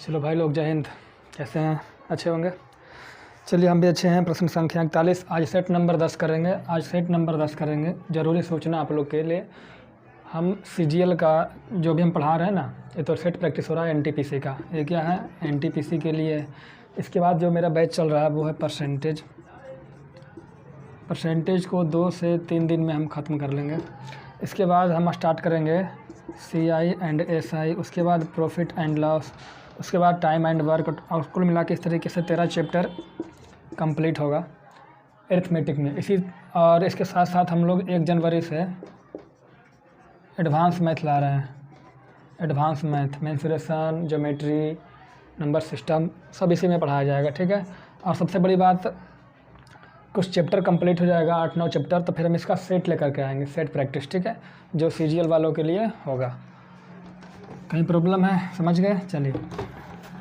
चलो भाई लोग, जय हिंद। कैसे हैं? अच्छे होंगे। चलिए हम भी अच्छे हैं। प्रश्न संख्या 41। आज सेट नंबर 10 करेंगे। ज़रूरी सूचना आप लोग के लिए, हम CGL का जो भी हम पढ़ा रहे हैं ना, ये तो सेट प्रैक्टिस हो रहा है NTPC का। ये क्या है? NTPC के लिए। इसके बाद जो मेरा बैच चल रहा है वो है परसेंटेज को 2 से 3 दिन में हम ख़त्म कर लेंगे। इसके बाद हम स्टार्ट करेंगे CI एंड SI, उसके बाद प्रॉफिट एंड लॉस, उसके बाद टाइम एंड वर्क, और कुल मिला के इस तरीके से 13 चैप्टर कंप्लीट होगा अरिथमेटिक में। और इसके साथ साथ हम लोग 1 जनवरी से एडवांस मैथ ला रहे हैं। Advance math, mensuration, geometry, number system, सब इसी में पढ़ाया जाएगा। ठीक है। और सबसे बड़ी बात, कुछ चैप्टर कंप्लीट हो जाएगा, 8-9 चैप्टर, तो फिर हम इसका सेट लेकर के आएंगे, सेट प्रैक्टिस। ठीक है, जो CGL वालों के लिए होगा। कहीं प्रॉब्लम है? समझ गए? चलिए,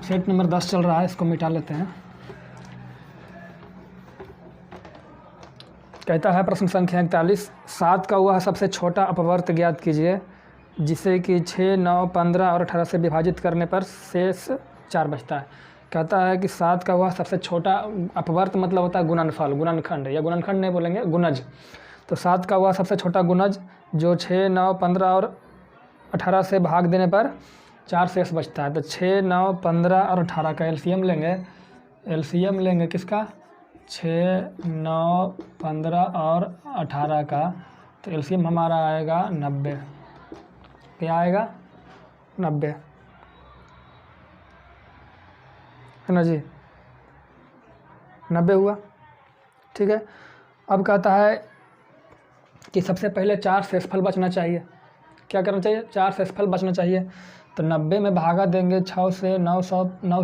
सेट नंबर 10 चल रहा है, इसको मिटा लेते हैं। कहता है प्रश्न संख्या 41, 7 का वह सबसे छोटा अपवर्त ज्ञात कीजिए जिसे कि 6, 9, 15 और 18 से विभाजित करने पर शेष 4 बचता है। कहता है कि 7 का वह सबसे छोटा अपवर्त मतलब होता है गुणनफल, गुणनखंड, या गुणनखंड नहीं बोलेंगे, गुणज। तो 7 का वह सबसे छोटा गुणज जो 6, 9, 15 और 18 से भाग देने पर 4 शेष बचता है। तो 6, 9, 15 और 18 का एलसीएम लेंगे किसका? 6, 9, 15 और 18 का। तो एलसीएम हमारा आएगा 90। क्या आएगा? 90, है ना जी? 90 हुआ। ठीक है। अब कहता है कि सबसे पहले 4 शेषफल बचना चाहिए। क्या करना चाहिए? 4 शेषफल बचना चाहिए। तो 90 में भागा देंगे 6 से, 9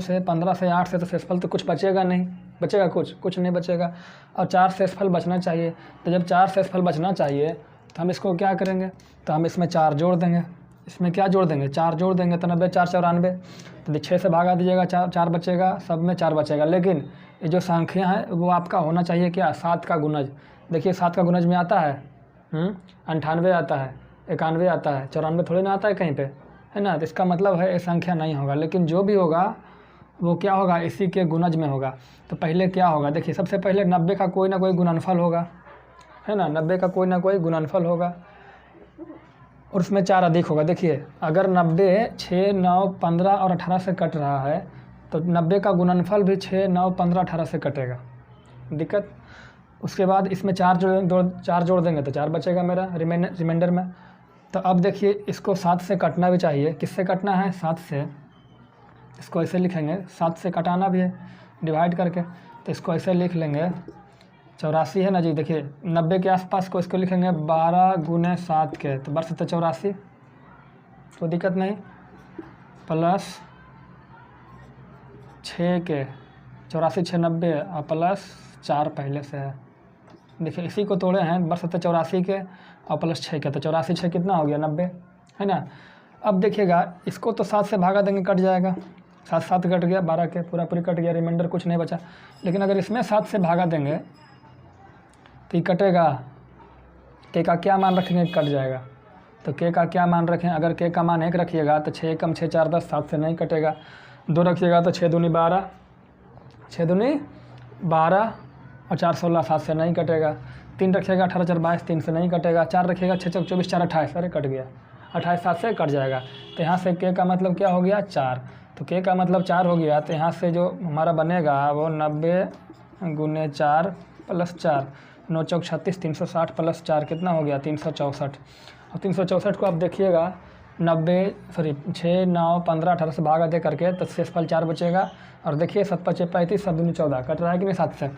से, 15 से, 8 से, तो शेषफल तो कुछ बचेगा नहीं। बचेगा कुछ नहीं बचेगा। और 4 शेषफल बचना चाहिए। तो जब 4 शेषफल बचना चाहिए तो हम इसको क्या करेंगे? तो हम इसमें 4 जोड़ देंगे। इसमें क्या जोड़ देंगे? 4 जोड़ देंगे। तो 90, 4, 94। तो 6 से भागा दीजिएगा, 4 बचेगा, सब में 4 बचेगा। लेकिन ये जो संख्या है वो आपका होना चाहिए क्या? 7 का गुणज। देखिए 7 का गुणज में आता है 98 आता है, 91 आता है, 94 थोड़ी ना आता है कहीं पे, है ना? तो इसका मतलब है ये संख्या नहीं होगा। लेकिन जो भी होगा वो क्या होगा? इसी के गुणज में होगा। तो पहले क्या होगा? देखिए सबसे पहले 90 का कोई ना कोई गुणनफल होगा, है ना? 90 का कोई ना कोई गुणनफल होगा और उसमें 4 अधिक होगा। देखिए अगर 90 6, 9, 15 और 18 से कट रहा है तो 90 का गुणनफल भी 6, 9, 15, 18 से कटेगा। दिक्कत? उसके बाद इसमें 4 जोड़ देंगे तो 4 बचेगा मेरा रिमाइंडर में। तो अब देखिए इसको 7 से कटना भी चाहिए। किससे कटना है? 7 से। इसको ऐसे लिखेंगे, 7 से कटाना भी है डिवाइड करके। तो इसको ऐसे लिख लेंगे, 84 है ना जी। देखिए 90 के आसपास को इसको लिखेंगे 12 गुने 7 के, तो 12 से 84, कोई दिक्कत नहीं, प्लस 6 के, 84, 6, 90 और प्लस 4 पहले से है। देखिए इसी को तोड़े हैं 12 से 84 के और प्लस 6 के, तो 84, 6 कितना हो गया? 90, है ना? अब देखिएगा इसको तो 7 से भागा देंगे, कट जाएगा। 7 कट गया, 12 के पूरी कट गया, रिमाइंडर कुछ नहीं बचा। लेकिन अगर इसमें 7 से भागा देंगे तो ये कटेगा। के का क्या मान रखेंगे? कट जाएगा। तो के का क्या मान रखें? अगर के का मान 1 रखिएगा तो 6 कम 6, 4, 10, 7 से नहीं कटेगा। 2 रखिएगा तो 6 दूनी 12, 6 दूनी 12 और 4, 16, 7 से नहीं कटेगा। 3 रखिएगा 18, 4, 22, 3 से नहीं कटेगा। 4 रखिएगा 6, 24, 4, 28, अरे कट गया, 28, 7 से कट जाएगा। तो यहाँ से के का मतलब क्या हो गया? 4। तो के का मतलब 4 हो गया। तो यहाँ से जो हमारा बनेगा वो 90 गुने 4 प्लस 4, 9 चौक 36, 360 प्लस 4 कितना हो गया? 364। और 364 को आप देखिएगा 6, 9, 15, 18 से भागा दे करके तो शेषफल 4 बचेगा। और देखिए 7, 5, 35, 7 दूनी 14, कट रहा है कि नहीं? 7 से।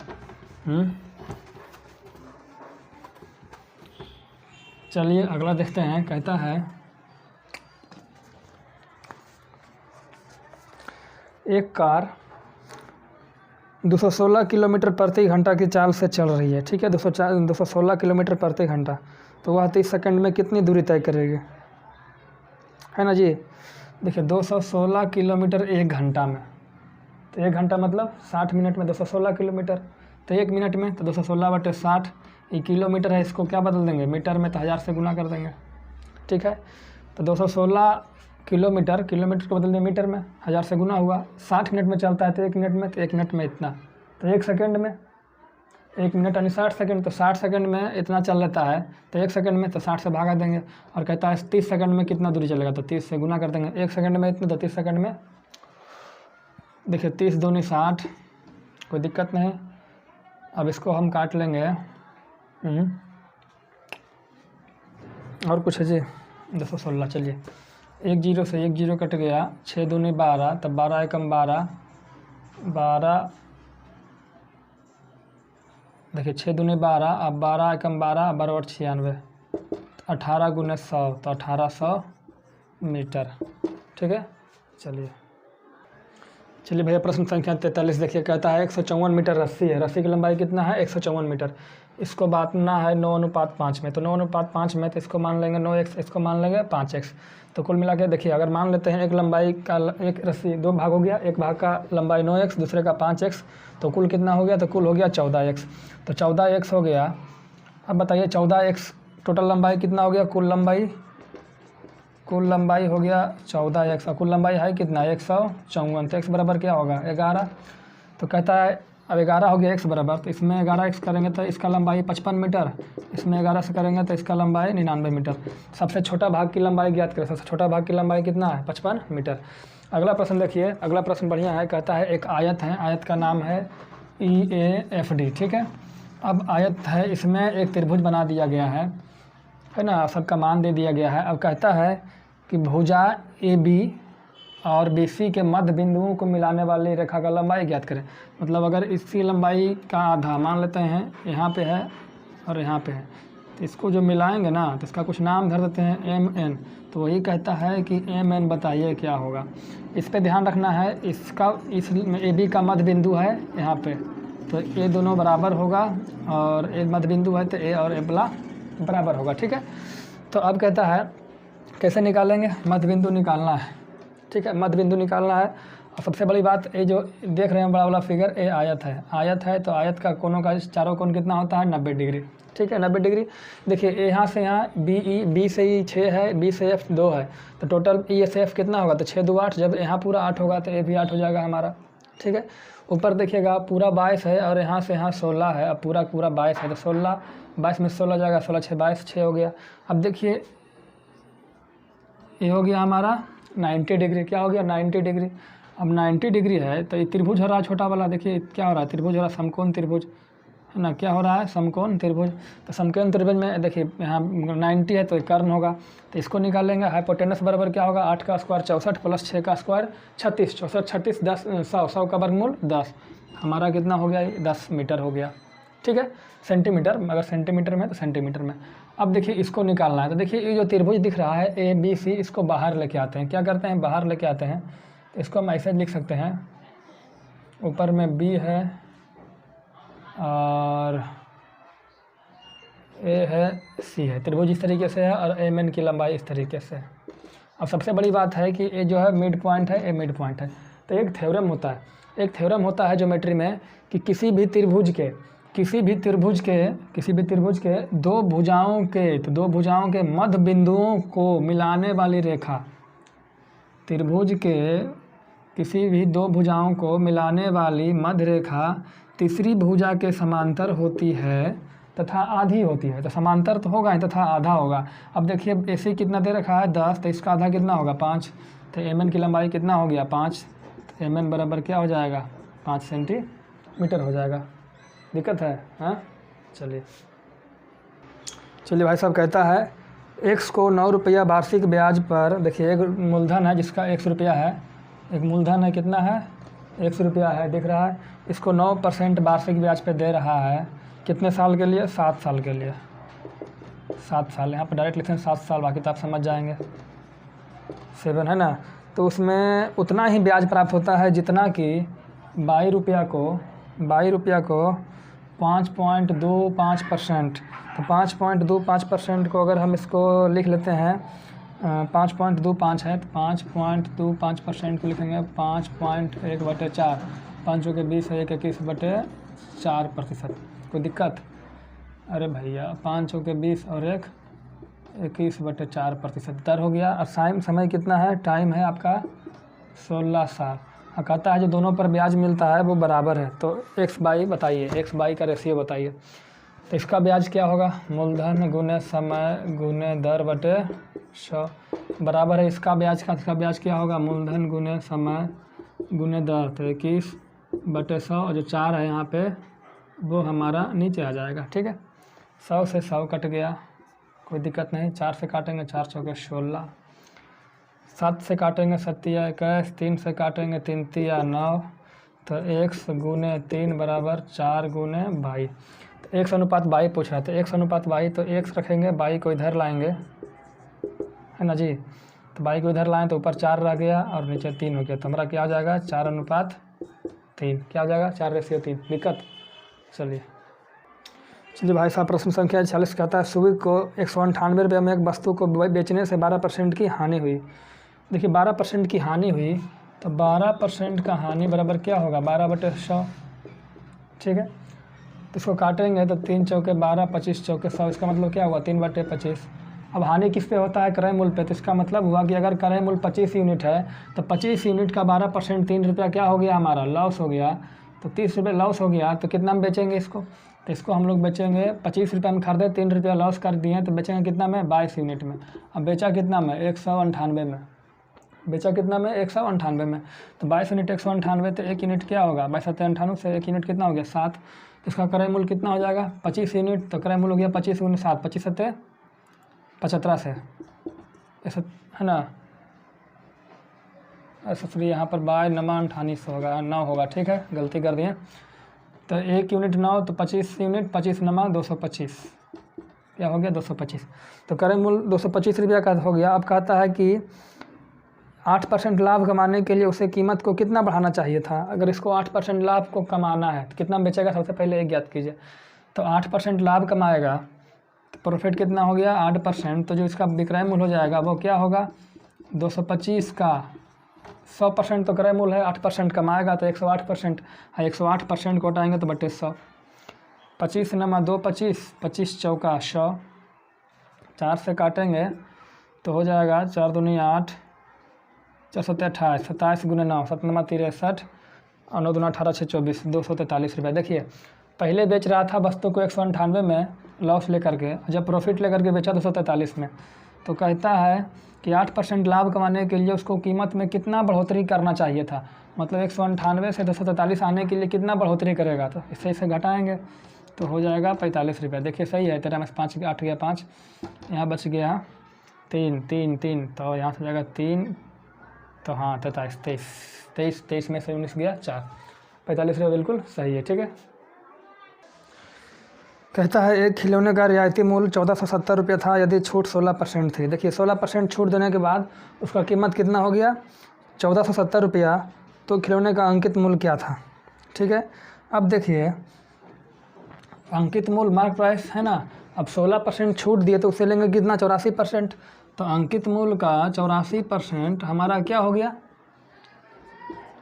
चलिए अगला देखते हैं। कहता है एक कार 216 किलोमीटर प्रति घंटा की चाल से चल रही है। ठीक है, 216 किलोमीटर प्रति घंटा। तो वह 30 सेकंड में कितनी दूरी तय करेगी, है ना जी? देखिए 216 किलोमीटर 1 घंटा में, तो 1 घंटा मतलब 60 मिनट में 216 किलोमीटर। तो 1 मिनट में तो 216/60, ये किलोमीटर है, इसको क्या बदल देंगे मीटर में, तो 1000 से गुना कर देंगे। ठीक है, तो 216 किलोमीटर, किलोमीटर को बदल दिया मीटर में, 1000 से गुना हुआ, 60 मिनट में चलता है तो 1 मिनट में, तो 1 मिनट में इतना, तो 1 सेकंड में, 1 मिनट यानी 60 सेकंड, तो 60 सेकंड में इतना चल लेता है, तो 1 सेकंड में तो 60 से भागा देंगे। और कहता है 30 सेकंड में कितना दूरी चलेगा, तो 30 से गुना कर देंगे। 1 सेकंड में इतना, तो 30 सेकंड में देखिए 30 दूनी 60, कोई दिक्कत नहीं। अब इसको हम काट लेंगे। और कुछ है जी, 216, चलिए 1 जीरो से 1 जीरो कट गया, 6 दूनी 12, तब 12 एकम 12, 12 देखिए 6 दूनी 12, अब 12 एकम 12, 12 और 96, 18 गुने 100, तो 1800 मीटर। ठीक है, चलिए भैया प्रश्न संख्या 43 देखिए, कहता है 154 मीटर रस्सी है, रस्सी की लंबाई कितना है 154 मीटर, इसको बांटना है 9:5 में, तो 9:5 में, तो इसको मान लेंगे 9x, इसको मान लेंगे 5x, तो कुल मिला के देखिए अगर मान लेते हैं एक लंबाई का एक रस्सी 2 भाग हो गया, एक भाग का लंबाई 9x, दूसरे का 5x, तो कुल कितना हो गया, तो कुल हो गया 14x, तो 14x हो गया। अब बताइए 14x टोटल लंबाई कितना हो गया, कुल लंबाई हो गया 14x, और कुल लंबाई है कितना 154, तो x बराबर क्या होगा 11, तो कहता है अब 11 हो गया x बराबर, तो इसमें 11x करेंगे तो इसका लंबाई 55 मीटर, इसमें 11 से करेंगे तो इसका लंबाई 99 मीटर। सबसे छोटा भाग की लंबाई ज्ञात करें, सबसे छोटा भाग की लंबाई कितना है 55 मीटर। अगला प्रश्न देखिए, अगला प्रश्न बढ़िया है, कहता है एक आयत है, आयत का नाम है EAFD। ठीक है, अब आयत है, इसमें एक त्रिभुज बना दिया गया है ना, सबका मान दे दिया गया है। अब कहता है कि भुजा AB और BC के मध्य बिंदुओं को मिलाने वाली रेखा का लंबाई ज्ञात करें। मतलब अगर इसकी लंबाई का आधा मान लेते हैं यहाँ पे है और यहाँ पे है, तो इसको जो मिलाएंगे ना, तो इसका कुछ नाम धर देते हैं MN, तो वही कहता है कि MN बताइए क्या होगा। इस पे ध्यान रखना है, इसका इस AB का मध्य बिंदु है यहाँ पे, तो ये दोनों बराबर होगा, और एक मध्य बिंदु है तो A और A बराबर होगा। ठीक है, तो अब कहता है कैसे निकालेंगे, मध्य बिंदु निकालना है। ठीक है, मध्य बिंदु निकालना है। और सबसे बड़ी बात, ये जो देख रहे हैं बड़ा वाला फिगर, ये आयत है, तो आयत का कोनों का चारों कोण कितना होता है 90 डिग्री। ठीक है, 90 डिग्री। देखिए यहाँ से यहाँ B से ही 6 है, B से F 2 है, तो टोटल E से F कितना होगा, तो 6 2 8, जब यहाँ पूरा 8 होगा तो ये भी 8 हो जाएगा हमारा। ठीक है, ऊपर देखिएगा पूरा 22 है, और यहाँ से यहाँ 16 है, अब पूरा 22 है, तो 16 22 में 16 जाएगा, 16 6 22, 6 हो गया। अब देखिए ये हो गया हमारा 90 डिग्री, क्या हो गया 90 डिग्री। अब 90 डिग्री है, तो ये त्रिभुज हो रहा है छोटा वाला, देखिए क्या हो रहा है, त्रिभुज हो रहा है, समकोण त्रिभुज है ना, क्या हो रहा है समकोण त्रिभुज। तो समकोण त्रिभुज में देखिए यहाँ 90 है, तो ये कर्ण होगा, तो इसको निकालेंगे। हाइपोटेनस बराबर क्या होगा, 8 का स्क्वायर 64 प्लस 6 का स्क्वायर 36, 64 36 10 100 का वर्गमूल 10, हमारा कितना हो गया 10 मीटर हो गया। ठीक है, सेंटीमीटर, अगर सेंटीमीटर में तो सेंटीमीटर में। अब देखिए इसको निकालना है, तो देखिए ये जो त्रिभुज दिख रहा है ABC, इसको बाहर लेके आते हैं। क्या करते हैं, बाहर लेके आते हैं, तो इसको हम ऐसे लिख सकते हैं, ऊपर में B है और A है, C है, त्रिभुज इस तरीके से है, और MN की लंबाई इस तरीके से है। अब सबसे बड़ी बात है कि ये जो है मिड पॉइंट है, ये मिड पॉइंट है। तो एक थ्योरम होता है ज्योमेट्री में कि किसी भी त्रिभुज के दो भुजाओं के मध्य बिंदुओं को मिलाने वाली रेखा, त्रिभुज के किसी भी 2 भुजाओं को मिलाने वाली मध्य रेखा तीसरी भुजा के समांतर होती है तथा आधी होती है। तो समांतर तो होगा ही, तथा आधा होगा। अब देखिए AC कितना दे रखा है 10, तो इसका आधा कितना होगा 5, तो MN की लंबाई कितना हो गया 5, तो MN बराबर क्या हो जाएगा 5 सेंटीमीटर हो जाएगा। दिक्कत है, हाँ चलिए भाई साहब, कहता है X को 9 रुपया वार्षिक ब्याज पर, देखिए एक मूलधन है जिसका 100 रुपया है, एक मूलधन है कितना है 100 रुपया है, दिख रहा है, इसको 9% वार्षिक ब्याज पे दे रहा है, कितने साल के लिए 7 साल के लिए, 7 साल, यहाँ पर डायरेक्ट लिखें 7 साल, बाकी तो आप समझ जाएंगे 7 है ना। तो उसमें उतना ही ब्याज प्राप्त होता है जितना कि 22 रुपया को 5.25%, तो 5.25% को अगर हम इसको लिख लेते हैं 5.25 है, तो 5.25% को लिखेंगे 5.1/4, 5 के 20 है, 21/4%। कोई दिक्कत, अरे भैया 5 के 20 और 1 21/4% दर हो गया। और समय कितना है, टाइम है आपका 16 साल। और कहता है जो दोनों पर ब्याज मिलता है वो बराबर है, तो एक्स बाई बताइए, एक्स बाई का रेशियो बताइए। तो इसका ब्याज क्या होगा, मूलधन गुने समय गुने दर बटे 100 बराबर है इसका ब्याज का। इसका ब्याज क्या होगा, मूलधन गुने समय गुने दर, तो 21/100 और जो 4 है यहाँ पे वो हमारा नीचे आ जाएगा। ठीक है, 100 से 100 कट गया, कोई दिक्कत नहीं। 4 से काटेंगे 4 चौके 16, 7 से काटेंगे 7 या 21, 3 से काटेंगे 3 या 9, तो x गुने 3 बराबर 4 गुने 22। तो x अनुपात 22 पूछ रहा था, x अनुपात 22, तो x रखेंगे, 22 को इधर लाएंगे, है ना जी। तो 22 को इधर लाएँ तो ऊपर 4 रह गया और नीचे 3 हो गया, तो हमारा क्या हो जाएगा, 4:3। क्या हो जाएगा, 4:3। दिक्कत, चलिए भाई साहब प्रश्न संख्या 40 कहता है सुबह को 198 रुपये में एक वस्तु को बेचने से 12% की हानि हुई। देखिए 12% की हानि हुई, तो 12% का हानि बराबर क्या होगा, 12/100। ठीक है, तो इसको काटेंगे तो 3 चौके 12, 25 चौके 100, इसका मतलब क्या हुआ, 3/25। अब हानि किस पे होता है, क्रय मूल्य पे, तो इसका मतलब हुआ कि अगर क्रय मूल्य 25 यूनिट है तो 25 यूनिट का 12% 3 रुपया क्या हो गया, हमारा लॉस हो गया। तो 30 रुपये लॉस हो गया, तो कितना में बेचेंगे इसको, तो इसको हम लोग बेचेंगे 25 रुपये में खरीदे, 3 रुपया लॉस कर दिए, तो बेचेंगे कितना में, 22 यूनिट में। अब बेचा कितना में, 198 में। बेचा कितना में, 198 में। तो 22 यूनिट 198, तो 1 यूनिट क्या होगा, 22 × 98 से 1 यूनिट कितना हो गया, 7। तो इसका क्रय मूल्य कितना हो जाएगा, 25 यूनिट, तो क्रय मूल्य हो गया 25 × 7, 25 × 75 से, ऐसा है ना। ऐसा फिर यहाँ पर 22 से होगा, 9 होगा। ठीक है, गलती कर दिए। तो 1 यूनिट 9, तो 25 यूनिट, 25 9 225, क्या हो गया, 225। तो क्रय मूल्य 225 रुपया का हो गया। अब कहता है कि 8% लाभ कमाने के लिए उसे कीमत को कितना बढ़ाना चाहिए था। अगर इसको 8% लाभ को कमाना है तो कितना बेचेगा, सबसे पहले एक ज्ञात कीजिए। तो 8% लाभ कमाएगा तो प्रॉफिट कितना हो गया, 8%। तो जो इसका विक्रय मूल्य हो जाएगा वो क्या होगा, 225 का 100% तो क्रय मूल्य है, 8% कमाएगा तो 108%। 108% को हटाएंगे तो बटे 100, 25 9 2 25, 25 चौका 100, 4 से काटेंगे तो हो जाएगा 4 दूनी 8, 4 7 28, 27 गुने 9, 7 9 63 और 9 दूना 18 6 24, 243 रुपये। देखिए पहले बेच रहा था वस्तु को 198 में लॉस लेकर के, जब प्रॉफिट लेकर के बेचा 243 में। तो कहता है कि 8% लाभ कमाने के लिए उसको कीमत में कितना बढ़ोतरी करना चाहिए था। मतलब 198 से 243 आने के लिए कितना बढ़ोतरी करेगा, तो इससे इसे घटाएंगे तो हो जाएगा 45 रुपये। देखिए सही है, 13 में 5 8 गया 5, यहाँ बच गया 3 3 3, तो यहाँ से जाएगा 3, तो हाँ 23 में से 19 गया 4, 45 रुपये बिल्कुल सही है। ठीक है, कहता है एक खिलौने का रियायती मूल्य 1470 रुपये था यदि छूट 16% थी। देखिए 16% छूट देने के बाद उसका कीमत कितना हो गया, 1470 रुपया। तो खिलौने का अंकित मूल्य क्या था। ठीक है, अब देखिए अंकित मूल्य मार्क प्राइस है ना, अब 16% छूट दिए तो उसे लेंगे कितना, 84%। तो अंकित मूल्य का 84% हमारा क्या हो गया,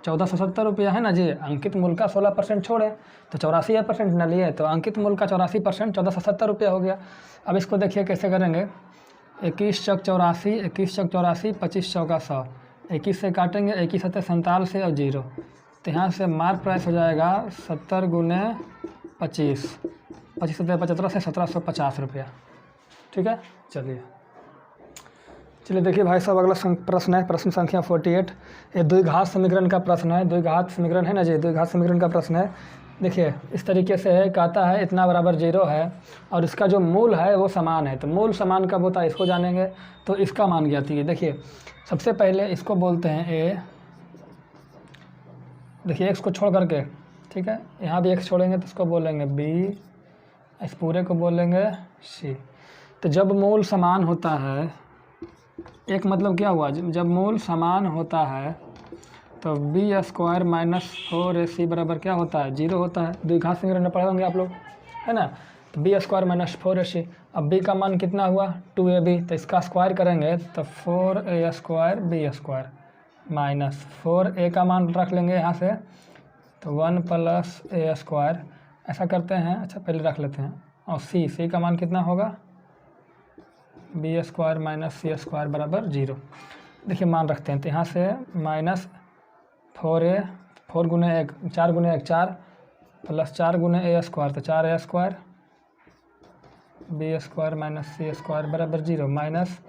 1470 रुपया है ना जी। अंकित मूल्य का 16% छोड़े तो 84% न लिए, तो अंकित मूल्य का 84% 1470 रुपया हो गया। अब इसको देखिए कैसे करेंगे, 21 चौक 84, 21 चौक 84, 25 चौका 100, 21 से काटेंगे, 21 7 47 से और 0, तो यहाँ से मार्क प्राइस हो जाएगा 70 गुने 25, 25 7 75 से 1750 रुपया। ठीक है, चलिए देखिए भाई साहब अगला प्रश्न है, प्रश्न संख्या 48। ये द्विघात समीकरण का प्रश्न है, द्विघात समीकरण है ना जी, द्विघात समीकरण का प्रश्न है। देखिए इस तरीके से है, कहता है इतना बराबर 0 है और इसका जो मूल है वो समान है। तो मूल समान कब होता है इसको जानेंगे, तो इसका मान ज्ञात कीजिए। देखिए सबसे पहले इसको बोलते हैं ए, देखिए x को छोड़ करके, ठीक है, यहाँ भी x छोड़ेंगे तो इसको बोलेंगे b, इस पूरे को बोलेंगे c। तो जब मूल समान होता है, एक मतलब क्या हुआ, जब मूल समान होता है तो b² - 4ac बराबर क्या होता है, 0 होता है। द्विघात समीकरण में पढ़े होंगे आप लोग, है ना। तो b² - 4ac, अब b का मान कितना हुआ 2ab, तो इसका स्क्वायर करेंगे तो 4a² b² माइनस 4a का मान रख लेंगे यहाँ से, तो 1 + a²। ऐसा करते हैं, अच्छा पहले रख लेते हैं। और c का मान कितना होगा B square minus C square बराबर 0। देखिए मान रखते हैं, तो यहाँ से माइनस 4a 4 गुने 1 4 गुने 1 4 प्लस 4 गुने ए स्क्वायर, तो 4a square B square minus C square बराबर 0, माइनस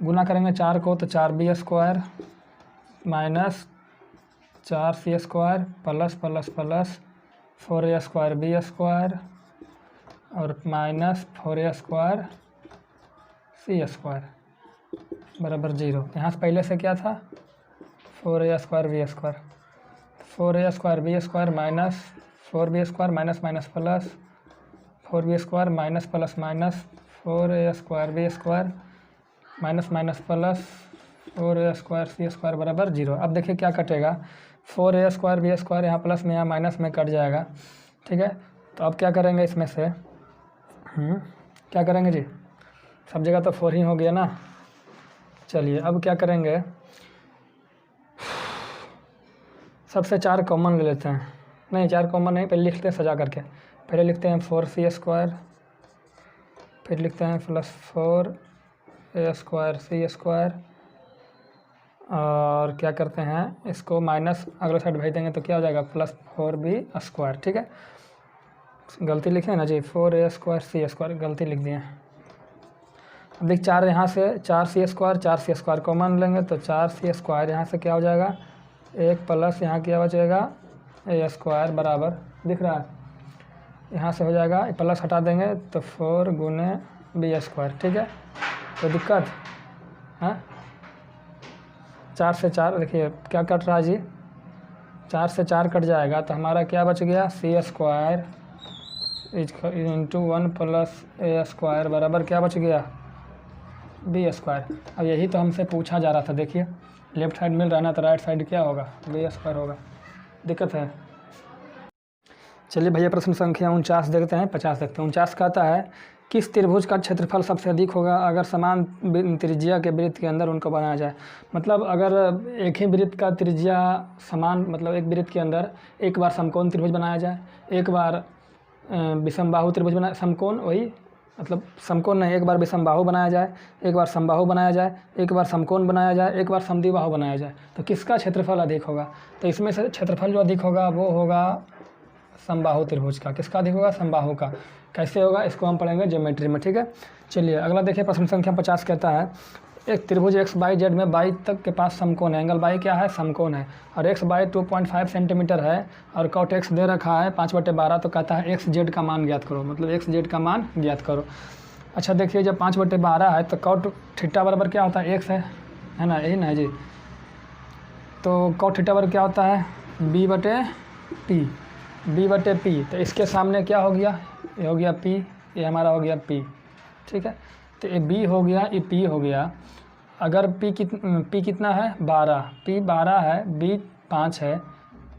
गुना करेंगे 4 को तो 4b square minus 4c square plus plus plus 4a square B square और minus 4a square C square बराबर 0। यहाँ से पहले से क्या था 4a square B square, 4a square B square minus 4b square minus minus plus 4b square minus plus minus 4a square B square minus minus plus 4a square C square बराबर 0। अब देखिए क्या कटेगा, 4a स्क्वायर बी स्क्वायर यहाँ plus में यहाँ minus में cut जाएगा, ठीक है। तो अब क्या करेंगे इसमें से क्या करेंगे जी, सब जगह तो 4 ही हो गया ना। चलिए अब क्या करेंगे, सबसे 4 कॉमन ले लेते हैं, नहीं 4 कॉमन नहीं, पहले लिखते हैं सजा करके। पहले लिखते हैं 4c स्क्वायर, फिर लिखते हैं plus 4a square C square, और क्या करते हैं इसको माइनस अगले साइड भेज देंगे तो क्या हो जाएगा प्लस 4b स्क्वायर, ठीक है। गलती लिखे ना जी, 4a स्क्वायर सी स्क्वायर गलती लिख दिए। अब देख 4 यहाँ से 4c स्क्वायर कॉमन लेंगे तो 4c स्क्वायर यहाँ से क्या हो जाएगा 1 प्लस यहाँ क्या बचेगा a स्क्वायर बराबर दिख रहा है, यहाँ से हो जाएगा प्लस हटा देंगे तो 4 गुने b स्क्वायर, ठीक है। तो दिक्कत है 4 से 4 देखिए क्या कट रहा है जी, 4 से 4 कट जाएगा तो हमारा क्या बच गया सी स्क्वायर इंटू 1 प्लस ए स्क्वायर बराबर क्या बच गया बी स्क्वायर। अब यही तो हमसे पूछा जा रहा था, देखिए लेफ्ट साइड मिल रहा है ना, तो राइट साइड क्या होगा बी स्क्वायर होगा, दिक्कत है। चलिए भैया प्रश्न संख्या 49 देखते हैं, 50 देखते हैं। 49 कहता है किस त्रिभुज का क्षेत्रफल सबसे अधिक होगा अगर समान त्रिज्या के वृत्त के अंदर उनको बनाया जाए। मतलब अगर एक ही वृत्त का त्रिज्या समान, मतलब एक वृत्त के अंदर एक बार समकोण त्रिभुज बनाया जाए, एक बार विषमबाहु त्रिभुज बनाया, समकोण वही मतलब समकोण नहीं, एक बार विषमबाहु बनाया जाए, एक बार समबाहु बनाया जाए, एक बार समकोण बनाया जाए, एक बार समद्विबाहु बनाया जाए, तो किसका क्षेत्रफल अधिक होगा। तो इसमें से क्षेत्रफल जो अधिक होगा वो होगा समबाहु त्रिभुज का। किसका अधिक होगा समबाहु का। कैसे होगा इसको हम पढ़ेंगे ज्योमेट्री में, ठीक है। चलिए अगला देखिए प्रश्न संख्या 50 कहता है एक त्रिभुज एक्स बाई जेड में बाई तक के पास समकोण है, एंगल बाई क्या है समकोण है, और एक्स बाई 2.5 सेंटीमीटर है और कॉट एक्स दे रखा है 5/12, तो कहता है एक्स जेड का मान ज्ञात करो, मतलब एक्स जेड का मान ज्ञात करो। अच्छा देखिए जब 5/12 है तो कॉट थीटा बराबर क्या होता है एक्स है ना, यही ना है जी। तो कॉट थीटा बराबर क्या होता है b/p, b/p, तो इसके सामने क्या हो गया, ये हो गया p, ये हमारा हो गया p, ठीक है। तो ये b हो गया, ये p हो गया। अगर p कितना है 12, p 12 है, b 5 है,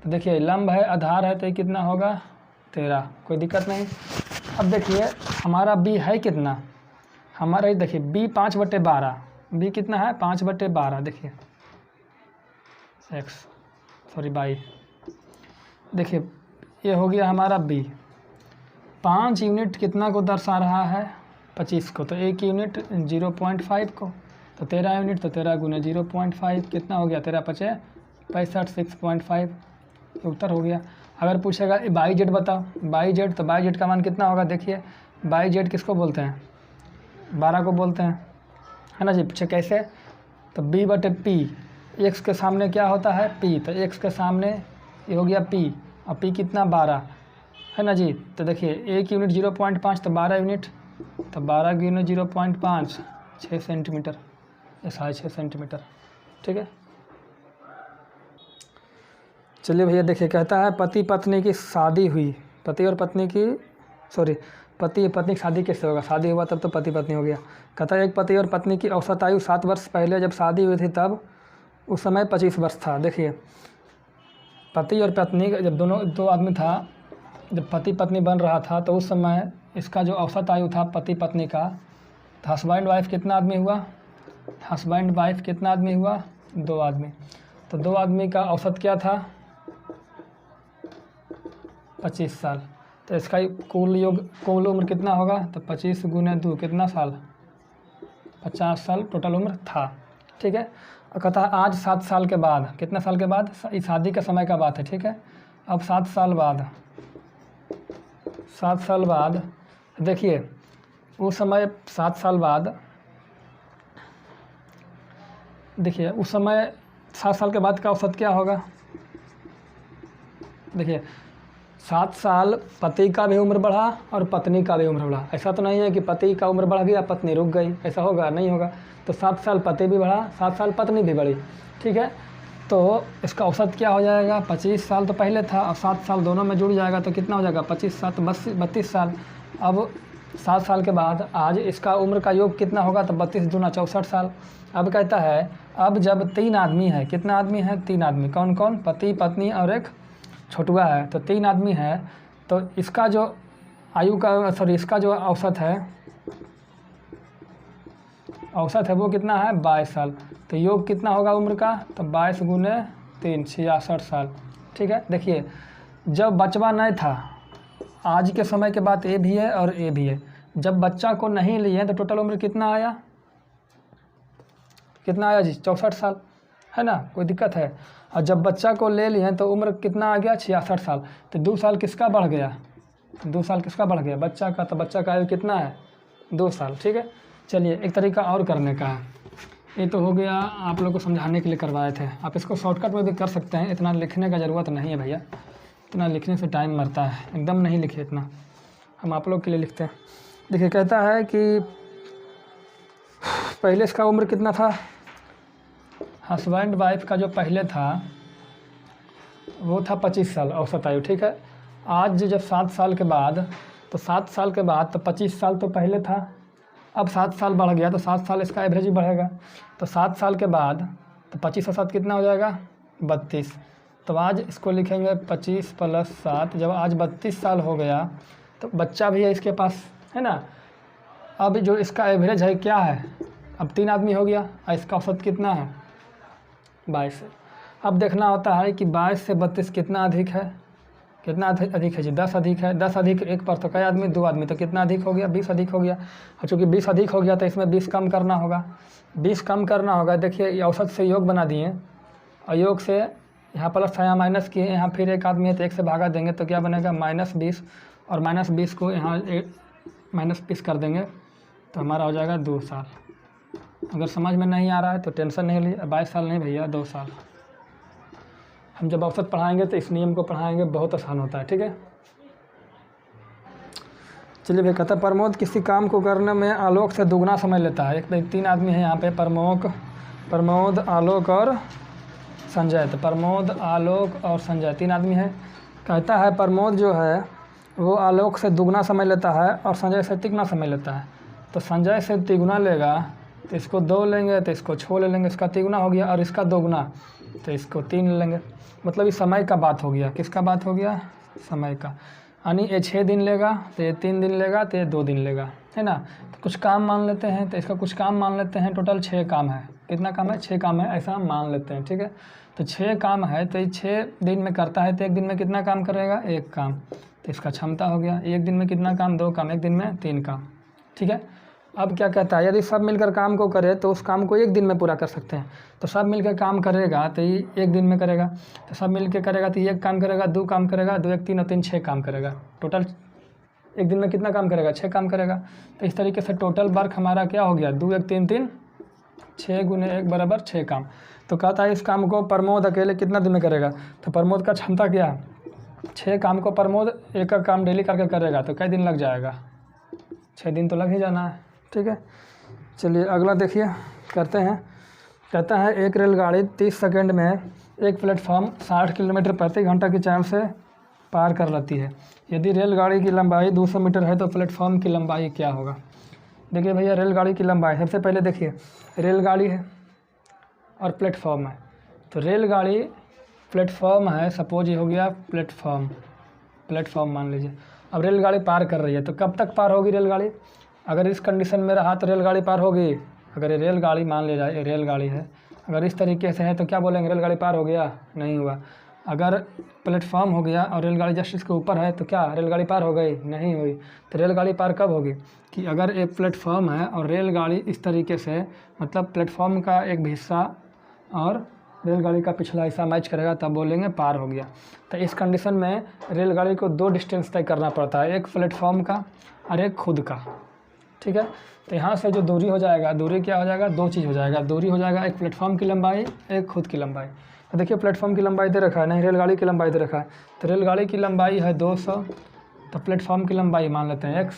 तो देखिए लंब है आधार है तो ये कितना होगा 13, कोई दिक्कत नहीं। अब देखिए हमारा b है कितना, हमारा देखिए b 5/12, b कितना है 5/12, देखिए बाई, देखिए ये हो गया हमारा b। 5 यूनिट कितना को दर्शा रहा है 25 को, तो 1 यूनिट 0.5 को, तो 13 यूनिट तो 13 गुने 0.5 कितना हो गया 13×5 65, 6.5 उत्तर हो गया। अगर पूछेगा बाई जेड बताओ, बाई जेड, तो बाई जेड का मान कितना होगा, देखिए बाई जेड किसको बोलते हैं 12 को बोलते हैं, है ना जी। पूछे कैसे, तो b/p, एक्स के सामने क्या होता है p, तो एक्स के सामने ये हो गया p और p कितना 12 है ना जी। तो देखिए 1 यूनिट 0.5 तो 12 यूनिट, तो 12 यूनिट 0.5 6 सेंटीमीटर, 6.5 सेंटीमीटर, ठीक है। चलिए भैया देखिए कहता है पति पत्नी की शादी हुई, पति और पत्नी की पति पत्नी की शादी कैसे होगा, शादी हुआ तब तो पति पत्नी हो गया। कहता है एक पति और पत्नी की औसत आयु 7 वर्ष पहले जब शादी हुई थी तब उस समय 25 वर्ष था। देखिए पति और पत्नी जब दो आदमी था, जब पति पत्नी बन रहा था तो उस समय इसका जो औसत आयु था पति पत्नी का, तो हस्बैंड वाइफ कितना आदमी हुआ, हस्बैंड वाइफ कितना आदमी हुआ 2 आदमी, तो 2 आदमी का औसत क्या था 25 साल, तो इसका कुल उम्र कितना होगा, तो 25 गुने 2 कितना साल 50 साल टोटल उम्र था, ठीक है। और कहता है आज 7 साल के बाद, कितने साल के बाद, इस शादी के समय का बात है, ठीक है। अब 7 साल बाद, 7 साल बाद देखिए उस समय 7 साल बाद, देखिए उस समय 7 साल के बाद का औसत क्या होगा। देखिए 7 साल पति का भी उम्र बढ़ा और पत्नी का भी उम्र बढ़ा। ऐसा तो नहीं है कि पति का उम्र बढ़ गया पत्नी रुक गई, ऐसा होगा, नहीं होगा। तो 7 साल पति भी बढ़ा, 7 साल पत्नी भी बढ़ी, ठीक है। तो इसका औसत क्या हो जाएगा, 25 साल तो पहले था और 7 साल दोनों में जुड़ जाएगा तो कितना हो जाएगा, 25 7 32 साल। अब 7 साल के बाद आज इसका उम्र का योग कितना होगा, तो 32 दूना 64 साल। अब कहता है अब जब 3 आदमी है, कितना आदमी है, 3 आदमी, कौन कौन, पति पत्नी और एक छोटुआ है, तो 3 आदमी है। तो इसका जो आयु का इसका जो औसत है वो कितना है, 22 साल। तो योग कितना होगा उम्र का, तो 22 गुने 3 66 साल, ठीक है। देखिए जब बचवा नहीं था, आज के समय के बाद ए भी है और ए भी है, जब बच्चा को नहीं लिए तो टोटल उम्र कितना आया, कितना आया जी, 64 साल, है ना, कोई दिक्कत है। और जब बच्चा को ले लिए तो उम्र कितना आ गया, 66 साल। तो 2 साल किसका बढ़ गया, 2 साल किसका बढ़ गया, बच्चा का। तो बच्चा का आयु कितना है, 2 साल, ठीक है। चलिए एक तरीका और करने का है, ये तो हो गया आप लोग को समझाने के लिए करवाए थे, आप इसको शॉर्टकट में भी कर सकते हैं, इतना लिखने का ज़रूरत नहीं है भैया, इतना लिखने से टाइम मरता है, एकदम नहीं लिखे इतना, हम आप लोग के लिए लिखते हैं। देखिए कहता है कि पहले इसका उम्र कितना था, हस्बैंड वाइफ का जो पहले था वो था 25 साल औसत आयु, ठीक है। आज जब 7 साल के बाद, तो 7 साल के बाद तो 25 साल तो पहले था, अब 7 साल बढ़ गया तो 7 साल इसका एवरेज ही बढ़ेगा। तो 7 साल के बाद तो 25 और 7 कितना हो जाएगा, 32। तो आज इसको लिखेंगे 25 + 7, जब आज 32 साल हो गया तो बच्चा भी है इसके पास, है ना। अब जो इसका एवरेज है क्या है, अब 3 आदमी हो गया और इसका औसत कितना है, 22 है। अब देखना होता है कि 22 से 32 कितना अधिक है, कितना अधिक है जी, 10 अधिक है, 10 अधिक 1 पर तो कई आदमी, 2 आदमी, तो कितना अधिक हो गया, 20 अधिक हो गया। और चूँकि 20 अधिक हो गया तो इसमें 20 कम करना होगा, 20 कम करना होगा। देखिए ये औसत से योग बना दिए और योग से यहाँ प्लस था, यहाँ माइनस किए, यहाँ फिर 1 आदमी है तो 1 से भागा देंगे तो क्या बनेगा, -20, और -20 को यहाँ -20 कर देंगे तो हमारा हो जाएगा 2 साल। अगर समझ में नहीं आ रहा है तो टेंशन नहीं लीजिए, 22 साल नहीं भैया, 2 साल। हम जब औसत पढ़ाएंगे तो इस नियम को पढ़ाएंगे, बहुत आसान होता है, ठीक है। चलिए भाई, कहता है प्रमोद किसी काम को करने में आलोक से दुगना समय लेता है। एक 3 आदमी है यहाँ पे, प्रमोद, आलोक और संजय। तो प्रमोद, आलोक और संजय 3 आदमी है। कहता है प्रमोद जो है वो आलोक से दुगना समय लेता है और संजय से तिगुना समय लेता है। तो संजय से तिगुना लेगा तो इसको 2 लेंगे, तो इसको 6 ले लेंगे, इसका तिगुना हो गया, और इसका दोगुना तो इसको 3 ले लेंगे। मतलब इस समय का बात हो गया, किसका बात हो गया, समय का। यानी ये 6 दिन लेगा तो ये 3 दिन लेगा तो ये 2 दिन लेगा, है ना। तो कुछ काम मान लेते हैं, तो इसका कुछ काम मान लेते हैं, टोटल 6 काम है। कितना काम है, 6 काम है, ऐसा हम मान लेते हैं, ठीक है। तो 6 काम है तो ये 6 दिन में करता है, तो 1 दिन में कितना काम करेगा, 1 काम। तो इसका क्षमता हो गया, 1 दिन में कितना काम, 2 काम, 1 दिन में 3 काम, ठीक है। अब क्या कहता है, यदि सब मिलकर काम को करे तो उस काम को 1 दिन में पूरा कर सकते हैं। तो सब मिलकर काम करेगा तो ये 1 दिन में करेगा, तो सब मिलकर करेगा तो ये 1 काम करेगा, 2 काम करेगा, 2 1 3 और 3 6 काम करेगा। टोटल 1 दिन में कितना काम करेगा, 6 काम करेगा। तो इस तरीके से टोटल वर्क हमारा क्या हो गया, 2 1 3 3, 6 गुने 1 बराबर 6 काम। तो कहता है इस काम को प्रमोद अकेले कितना दिन में करेगा। तो प्रमोद का क्षमता क्या है, 6 काम को प्रमोद एक काम डेली करके करेगा तो कई दिन लग जाएगा, 6 दिन तो लग ही जाना है, ठीक है। चलिए अगला देखिए, करते हैं। कहता है एक रेलगाड़ी 30 सेकंड में एक प्लेटफॉर्म 60 किलोमीटर प्रति घंटा की चाल से पार कर लेती है। यदि रेलगाड़ी की लंबाई 200 मीटर है तो प्लेटफॉर्म की लंबाई क्या होगा। देखिए भैया, रेलगाड़ी की लंबाई, सबसे पहले देखिए रेलगाड़ी है और प्लेटफॉर्म है। तो रेलगाड़ी प्लेटफॉर्म है, सपोज ये हो गया प्लेटफॉर्म मान लीजिए। अब रेलगाड़ी पार कर रही है तो कब तक पार होगी रेलगाड़ी, अगर इस कंडीशन में रहा तो रेलगाड़ी पार होगी। अगर ये रेलगाड़ी मान ले जाए, ये रेलगाड़ी है, अगर इस तरीके से है तो क्या बोलेंगे, रेलगाड़ी पार हो गया, नहीं हुआ। अगर प्लेटफॉर्म हो गया और रेलगाड़ी जस्ट इसके ऊपर है तो क्या रेलगाड़ी पार हो गई? नहीं हुई। तो रेलगाड़ी पार कब होगी कि अगर एक प्लेटफॉर्म है और रेलगाड़ी इस तरीके से, मतलब प्लेटफॉर्म का एक भी हिस्सा और रेलगाड़ी का पिछला हिस्सा मैच करेगा, तब बोलेंगे पार हो गया। तो इस कंडीशन में रेलगाड़ी को दो डिस्टेंस तय करना पड़ता है, एक प्लेटफॉर्म का और एक खुद का। ठीक है, तो यहाँ से जो दूरी हो जाएगा, दूरी क्या हो जाएगा? दो चीज़ हो जाएगा। दूरी हो जाएगा एक प्लेटफॉर्म की लंबाई, एक खुद की लंबाई। तो देखिए प्लेटफॉर्म की लंबाई दे रखा है, नहीं रेलगाड़ी की लंबाई दे रखा है। तो रेलगाड़ी की लंबाई है 200, तो प्लेटफॉर्म की लंबाई मान लेते हैं x।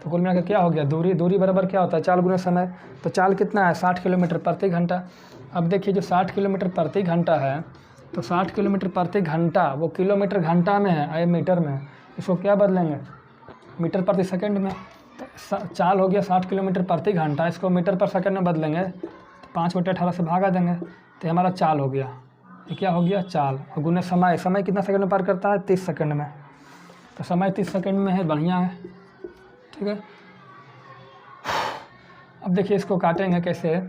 तो कुल मिलाकर क्या हो गया? दूरी बराबर क्या होता है? चाल गुना समय। तो चाल कितना है? 60 किलोमीटर प्रति घंटा। अब देखिए जो 60 किलोमीटर प्रति घंटा है, तो 60 किलोमीटर प्रति घंटा वो किलोमीटर घंटा में है, मीटर में है। इसको क्या बदलेंगे? मीटर प्रति सेकंड में। तो चाल हो गया 60 किलोमीटर प्रति घंटा, इसको मीटर पर सेकंड में बदलेंगे तो 5/18 से भागा देंगे, तो हमारा चाल हो गया। ये क्या हो गया? चाल। और गुने समय कितना सेकंड में पार करता है? 30 सेकंड में। तो समय 30 सेकंड में है, बढ़िया है। ठीक है, अब देखिए इसको काटेंगे कैसे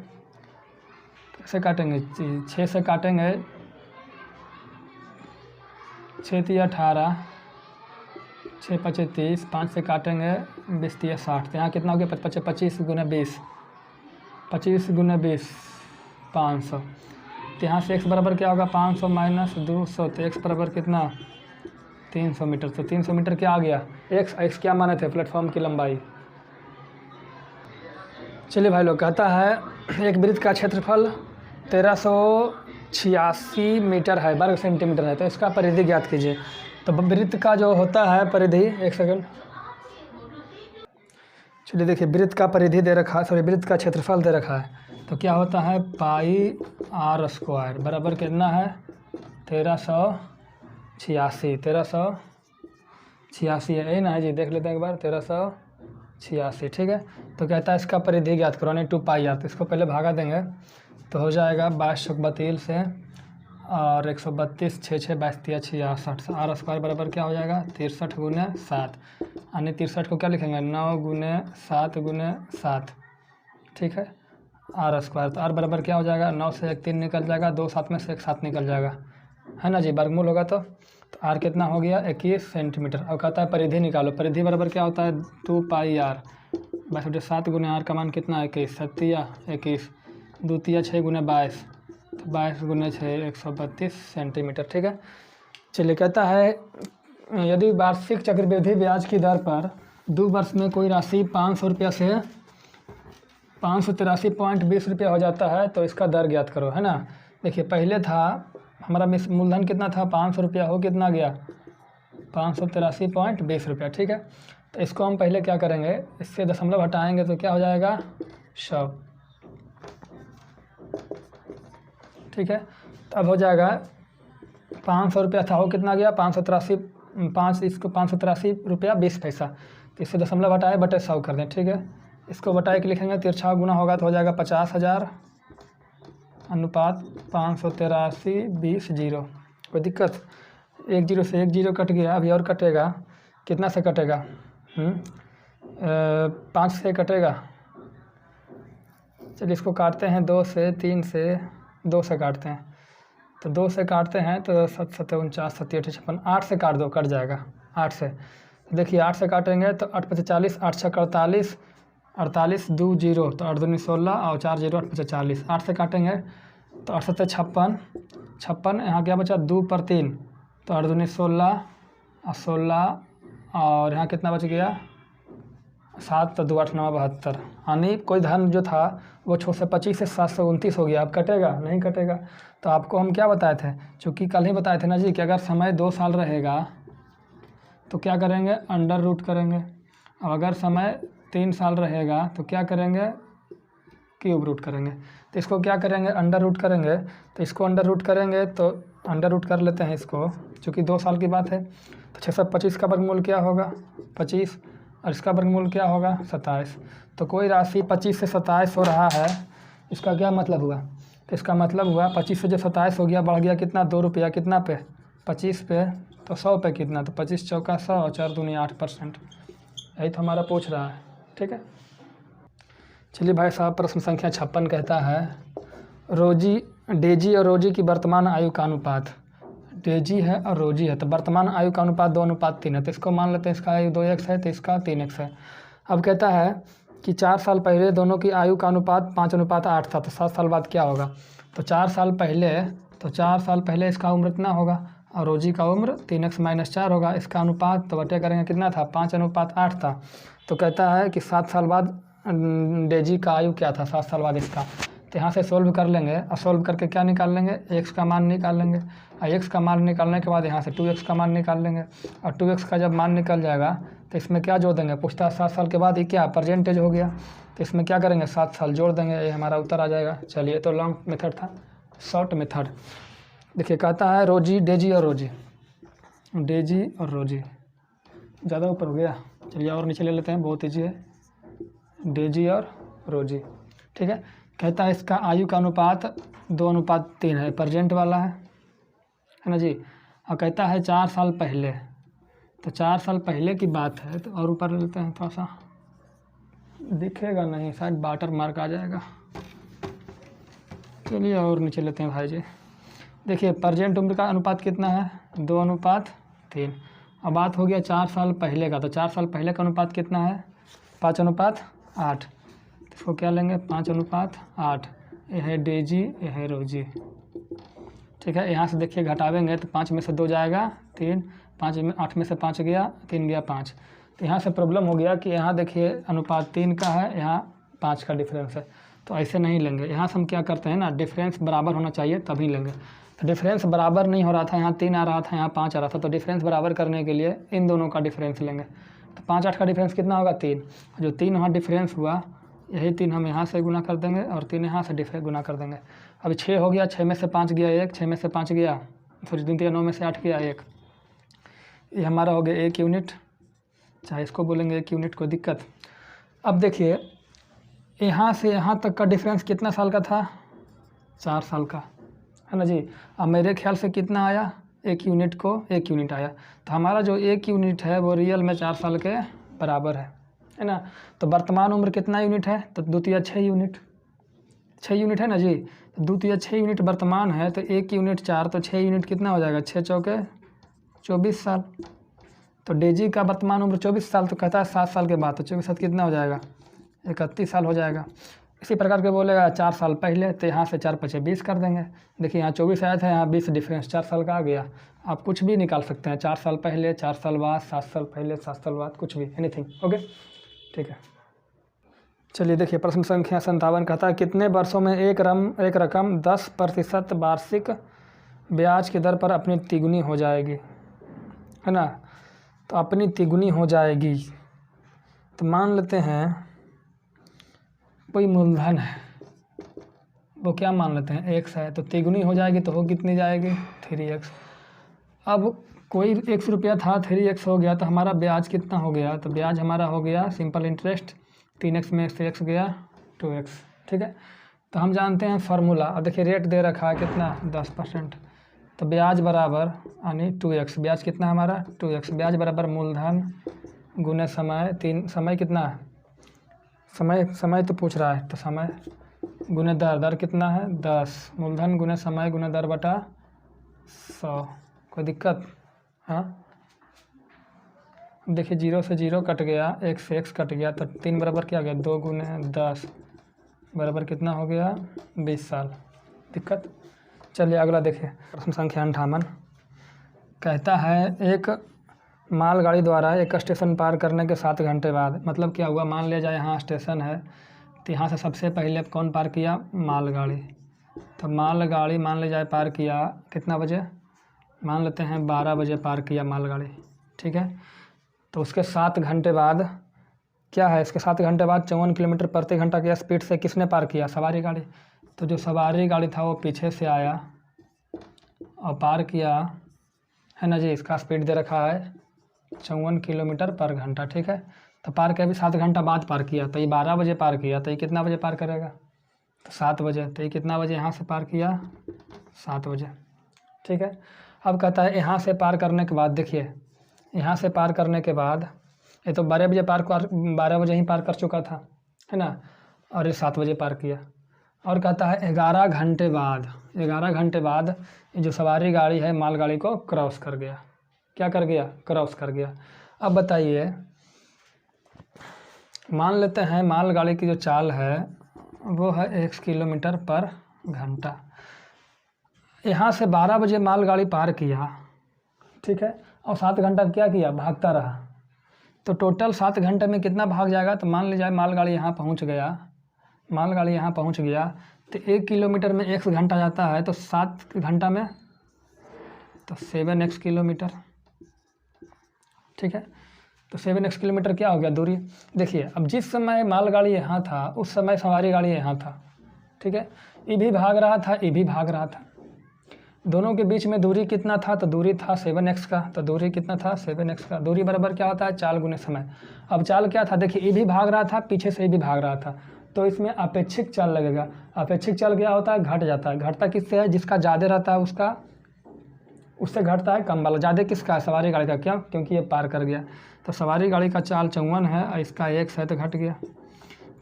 काटेंगे? 6 से काटेंगे, 6 × 18, 6 × 5 = 30, 5 से काटेंगे 20 × 60। तो यहाँ कितना हो गया? 25 × 20, 25 × 20 500। तो यहाँ से x बराबर क्या होगा? 500 - 200। तो x बराबर कितना? 300 मीटर। तो 300 मीटर क्या आ गया? x क्या माने थे? प्लेटफॉर्म की लंबाई। चलिए भाई लोग, कहता है एक वृत्त का क्षेत्रफल 1386 मीटर है, वर्ग सेंटीमीटर है, तो इसका परिधि ज्ञात कीजिए। तो वृत्त का जो होता है परिधि, एक सेकंड, चलिए देखिए वृत्त का परिधि दे रखा है, सॉरी वृत्त का क्षेत्रफल दे रखा है। तो क्या होता है? πr² बराबर कितना है? 1386। 1386 है, यही ना है जी? देख लेते हैं एक बार, 1386। ठीक है, तो कहता है इसका परिधि ज्ञात करो, यानी 2πr। तो इसको पहले भागा देंगे तो हो जाएगा 2232 से, और 132, 6 6 22 3 66। r² बराबर क्या हो जाएगा? 63 × 7, यानी 63 को क्या लिखेंगे? 9 × 7 × 7। ठीक है, r²। तो r बराबर क्या हो जाएगा? 9 से 1 3 निकल जाएगा, 2 7 में से 1 7 निकल जाएगा, है ना जी? वर्गमूल होगा तो r कितना हो गया? 21 सेंटीमीटर। और कहता है परिधि निकालो। परिधि बराबर क्या होता है? 2πr। 22/7 × r का मान कितना है? 21। 7 × 21, 2 × 6 × 22, तो 22 × 6 132 सेंटीमीटर। ठीक है, चलिए कहता है यदि वार्षिक चक्रवृद्धि ब्याज की दर पर 2 वर्ष में कोई राशि 500 रुपया से 583.20 रुपया हो जाता है, तो इसका दर ज्ञात करो, है ना? देखिए पहले था हमारा मूलधन कितना था? 500 रुपया, हो कितना गया? 583.20 रुपया। ठीक है, तो इसको हम पहले क्या करेंगे? इससे दशमलव हटाएंगे तो क्या हो जाएगा? 100। ठीक है, तो अब हो जाएगा 500 रुपया था, हो कितना गया? 583, इसको 583 रुपया 20 पैसा। तो इससे दशमलव हटाए बटे 100 कर दें। ठीक है, इसको बटाए के लिखेंगे, तिरछा गुना होगा तो हो जाएगा 50,000 अनुपात 583 20 0। कोई दिक्कत? 1 0 से 1 0 कट गया, अभी और कटेगा, कितना से कटेगा? 5 से कटेगा। चलिए इसको काटते हैं 2 से, 3 से, 2 से काटते हैं। तो 2 से काटते हैं तो 7 7 49 7 8 56, 8 से काट दो, कट जाएगा 8 से। देखिए 8 से काटेंगे तो 8 5 40, 8 6 48, 48 2 0, तो 8 2 16 और 4 0 8 5 40। 8 से काटेंगे तो 8 7 56, 56, यहाँ क्या बचा? 2 पर 3, तो 8 2 16 और 16, और यहाँ कितना बच गया? 7, तो 2 8 9 72। यानी कोई धन जो था वो 625 से 729 हो गया। अब कटेगा? नहीं कटेगा। तो आपको हम क्या बताए थे? चूँकि कल ही बताए थे ना जी कि अगर समय 2 साल रहेगा तो क्या करेंगे? अंडर रूट करेंगे। अब अगर समय 3 साल रहेगा तो क्या करेंगे? क्यूब रूट करेंगे। तो इसको क्या करेंगे? अंडर रूट करेंगे। तो इसको अंडर रूट करेंगे तो अंडर रूट कर लेते हैं इसको, चूँकि 2 साल की बात है। तो 625 का वर्गमूल क्या होगा? 25, और इसका वर्गमूल क्या होगा? 27। तो कोई राशि 25 से 27 हो रहा है, इसका क्या मतलब हुआ? तो इसका मतलब हुआ 25 से जो 27 हो गया, बढ़ गया कितना? 2 रुपया। कितना पे? 25 पे। तो 100 पे कितना? तो 25 चौका 100 और 4 दूनी 8%। यही तो हमारा पूछ रहा है। ठीक है, चलिए भाई साहब, प्रश्न संख्या 56 कहता है डेजी और रोजी की वर्तमान आयु का अनुपात। डेजी है और रोजी है, तो वर्तमान आयु का अनुपात 2:3 है, तो इसको मान लेते हैं इसका आयु 2x है तो इसका 3x है। अब कहता है कि 4 साल पहले दोनों की आयु का अनुपात 5:8 था, तो 7 साल बाद क्या होगा। तो 4 साल पहले इसका उम्र कितना होगा और रोजी का उम्र 3x - 4 होगा। इसका अनुपात तो बटे करेंगे कितना था, 5:8 था। तो कहता है कि 7 साल बाद डेजी का आयु क्या था, 7 साल बाद इसका। तो यहाँ से सोल्व कर लेंगे और सोल्व करके क्या निकाल लेंगे, x का मान निकाल लेंगे और x का मान निकालने के बाद यहाँ से 2x का मान निकाल लेंगे और 2x का जब मान निकल जाएगा तो इसमें क्या जोड़ देंगे, पूछता है 7 साल के बाद ये क्या परसेंटेज हो गया, तो इसमें क्या करेंगे 7 साल जोड़ देंगे, ये हमारा उत्तर आ जाएगा। चलिए तो लॉन्ग मेथड था, शॉर्ट मेथड देखिए कहता है रोजी डेजी और रोजी, डेजी और रोजी ज़्यादा ऊपर हो गया, चलिए और नीचे ले लेते हैं, बहुत ईजी है, डेजी और रोजी। ठीक है, कहता है इसका आयु का अनुपात 2:3 है, प्रेजेंट वाला है ना जी। और कहता है 4 साल पहले, तो 4 साल पहले की बात है, तो और ऊपर ले लेते हैं, थोड़ा सा दिखेगा नहीं, शायद वाटर मार्क आ जाएगा। चलिए और नीचे लेते हैं भाई जी। देखिए प्रेजेंट उम्र का अनुपात कितना है, 2:3। अब बात हो गया 4 साल पहले का, तो 4 साल पहले का अनुपात कितना है, 5:8। इसको क्या लेंगे, 5:8। यह है डेजी, यह है रोजी। ठीक है, यहाँ से देखिए घटावेंगे तो 5 में से 2 जाएगा 3, 8 में से 5 गया 3 गया 5। तो यहाँ से प्रॉब्लम हो गया कि यहाँ देखिए अनुपात 3 का है, यहाँ 5 का डिफरेंस है, तो ऐसे नहीं लेंगे। यहाँ से हम क्या करते हैं ना, डिफरेंस बराबर होना चाहिए तभी लेंगे। तो डिफरेंस बराबर नहीं हो रहा था, यहाँ 3 आ रहा था, यहाँ 5 आ रहा था, तो डिफरेंस बराबर करने के लिए इन दोनों का डिफरेंस लेंगे। तो 5 8 का डिफरेंस कितना होगा 3, जो 3 वहाँ डिफरेंस हुआ, यही 3 हम यहाँ से गुना कर देंगे और 3 यहाँ से डिफरेंस गुना कर देंगे। अब 6 हो गया, 6 में से 5 गया 1, 6 में से 5 गया, फिर 9 में से 8 गया 1, ये हमारा हो गया 1 यूनिट, चाहे इसको बोलेंगे 1 यूनिट, कोई दिक्कत। अब देखिए यहाँ से यहाँ तक का डिफरेंस कितना साल का था, 4 साल का, है ना जी। अब मेरे ख्याल से कितना आया, 1 यूनिट को 1 यूनिट आया, तो हमारा जो 1 यूनिट है वो रियल में 4 साल के बराबर है ना। तो वर्तमान उम्र कितना यूनिट है, तो द्वितीय 6 यूनिट, 6 यूनिट है ना जी। तो द्वितीय 6 यूनिट वर्तमान है, तो 1 यूनिट 4, तो 6 यूनिट कितना हो जाएगा, 6 चौके 24 साल। तो डेजी का वर्तमान उम्र 24 साल, तो कहता है 7 साल के बाद, तो 24 साल कितना हो जाएगा, 31 साल हो जाएगा। इसी प्रकार के बोलेगा 4 साल पहले, तो यहाँ से 4 5 20 कर देंगे। देखिए यहाँ 24 आया था, यहाँ 20 डिफरेंस 4 साल का आ गया। आप कुछ भी निकाल सकते हैं, 4 साल पहले, 4 साल बाद, 7 साल पहले, 7 साल बाद, कुछ भी, एनीथिंग। ओके, ठीक है। चलिए देखिए प्रश्न संख्या 57 कहता है कितने वर्षों में एक रकम 10% वार्षिक ब्याज की दर पर अपनी तिगुनी हो जाएगी, है ना। तो अपनी तिगुनी हो जाएगी, तो मान लेते हैं कोई मूलधन है, वो क्या मान लेते हैं x है, तो तिगुनी हो जाएगी तो हो कितनी जाएगी 3x। अब कोई 100 रुपया था, 3x हो गया, तो हमारा ब्याज कितना हो गया, तो ब्याज हमारा हो गया सिंपल इंटरेस्ट, 3x में से x गया 2x। ठीक है, तो हम जानते हैं फार्मूला। अब देखिए रेट दे रखा है कितना 10%, तो ब्याज बराबर यानी 2x, ब्याज कितना हमारा 2x, ब्याज बराबर मूलधन गुने समय, 3 समय कितना है, समय तो पूछ रहा है, तो समय गुने दर, दर कितना है 10, मूलधन गुने समय गुने दर बटा 100, कोई दिक्कत। हाँ देखिए 0 से 0 कट गया, 1 से x कट गया, तो 3 बराबर क्या हो गया 2 गुने 10 बराबर कितना हो गया 20 साल, दिक्कत। चलिए अगला देखिए प्रश्न संख्या 58 कहता है एक मालगाड़ी द्वारा एक स्टेशन पार करने के 7 घंटे बाद, मतलब क्या हुआ, मान लिया जाए यहाँ स्टेशन है, तो यहाँ से सबसे पहले कौन पार किया, मालगाड़ी। तो मालगाड़ी मान लिया जाए पार किया कितना बजे, मान लेते हैं 12 बजे पार किया मालगाड़ी। ठीक है, तो उसके 7 घंटे बाद क्या है, इसके 7 घंटे बाद 54 किलोमीटर प्रति घंटा की स्पीड से किसने पार किया, सवारी गाड़ी। तो जो सवारी गाड़ी था वो पीछे से आया और पार किया, है ना जी। इसका स्पीड दे रखा है 54 किलोमीटर पर घंटा। ठीक है, तो पार किया भी 7 घंटा बाद पार किया, तो ये 12 बजे पार किया, तो ये कितना बजे पार करेगा, तो 7 बजे। तो ये कितना बजे यहाँ से पार किया 7 बजे। ठीक है, अब कहता है यहाँ से पार करने के बाद, देखिए यहाँ से पार करने के बाद ये तो 12 बजे ही पार कर चुका था, है ना, और ये 7 बजे पार किया। और कहता है 11 घंटे बाद, 11 घंटे बाद ये जो सवारी गाड़ी है मालगाड़ी को क्रॉस कर गया। क्या कर गया? क्रॉस कर गया। अब बताइए, मान लेते हैं मालगाड़ी की जो चाल है वो है 1 किलोमीटर पर घंटा। यहाँ से 12 बजे मालगाड़ी पार किया, ठीक है, और 7 घंटा क्या किया? भागता रहा। तो टोटल 7 घंटे में कितना भाग जाएगा? तो मान लीजिए मालगाड़ी यहाँ पहुँच गया, मालगाड़ी यहाँ पहुँच गया तो 1 किलोमीटर में 1 घंटा जाता है, तो 7 घंटा में तो 7x किलोमीटर, ठीक है। तो 7x किलोमीटर क्या हो गया? दूरी। देखिए अब जिस समय मालगाड़ी यहाँ था उस समय सवारी गाड़ी यहाँ था, ठीक है। ये भी भाग रहा था, ये भी भाग रहा था, दोनों के बीच में दूरी कितना था? तो दूरी था 7x का। तो दूरी कितना था? 7x का। दूरी बराबर क्या होता है? चाल गुने समय। अब चाल क्या था? देखिए ये भी भाग रहा था, पीछे से ये भी भाग रहा था, तो इसमें अपेक्षिक चाल लगेगा। अपेक्षिक चाल क्या होता है? घट जाता है। घटता किससे है? जिसका ज़्यादा रहता है उसका, उससे घटता है कम वाला। ज़्यादा किसका है? सवारी गाड़ी का। क्यों? क्योंकि ये पार कर गया। तो सवारी गाड़ी का चाल 54 है और इसका 1 है तो घट गया।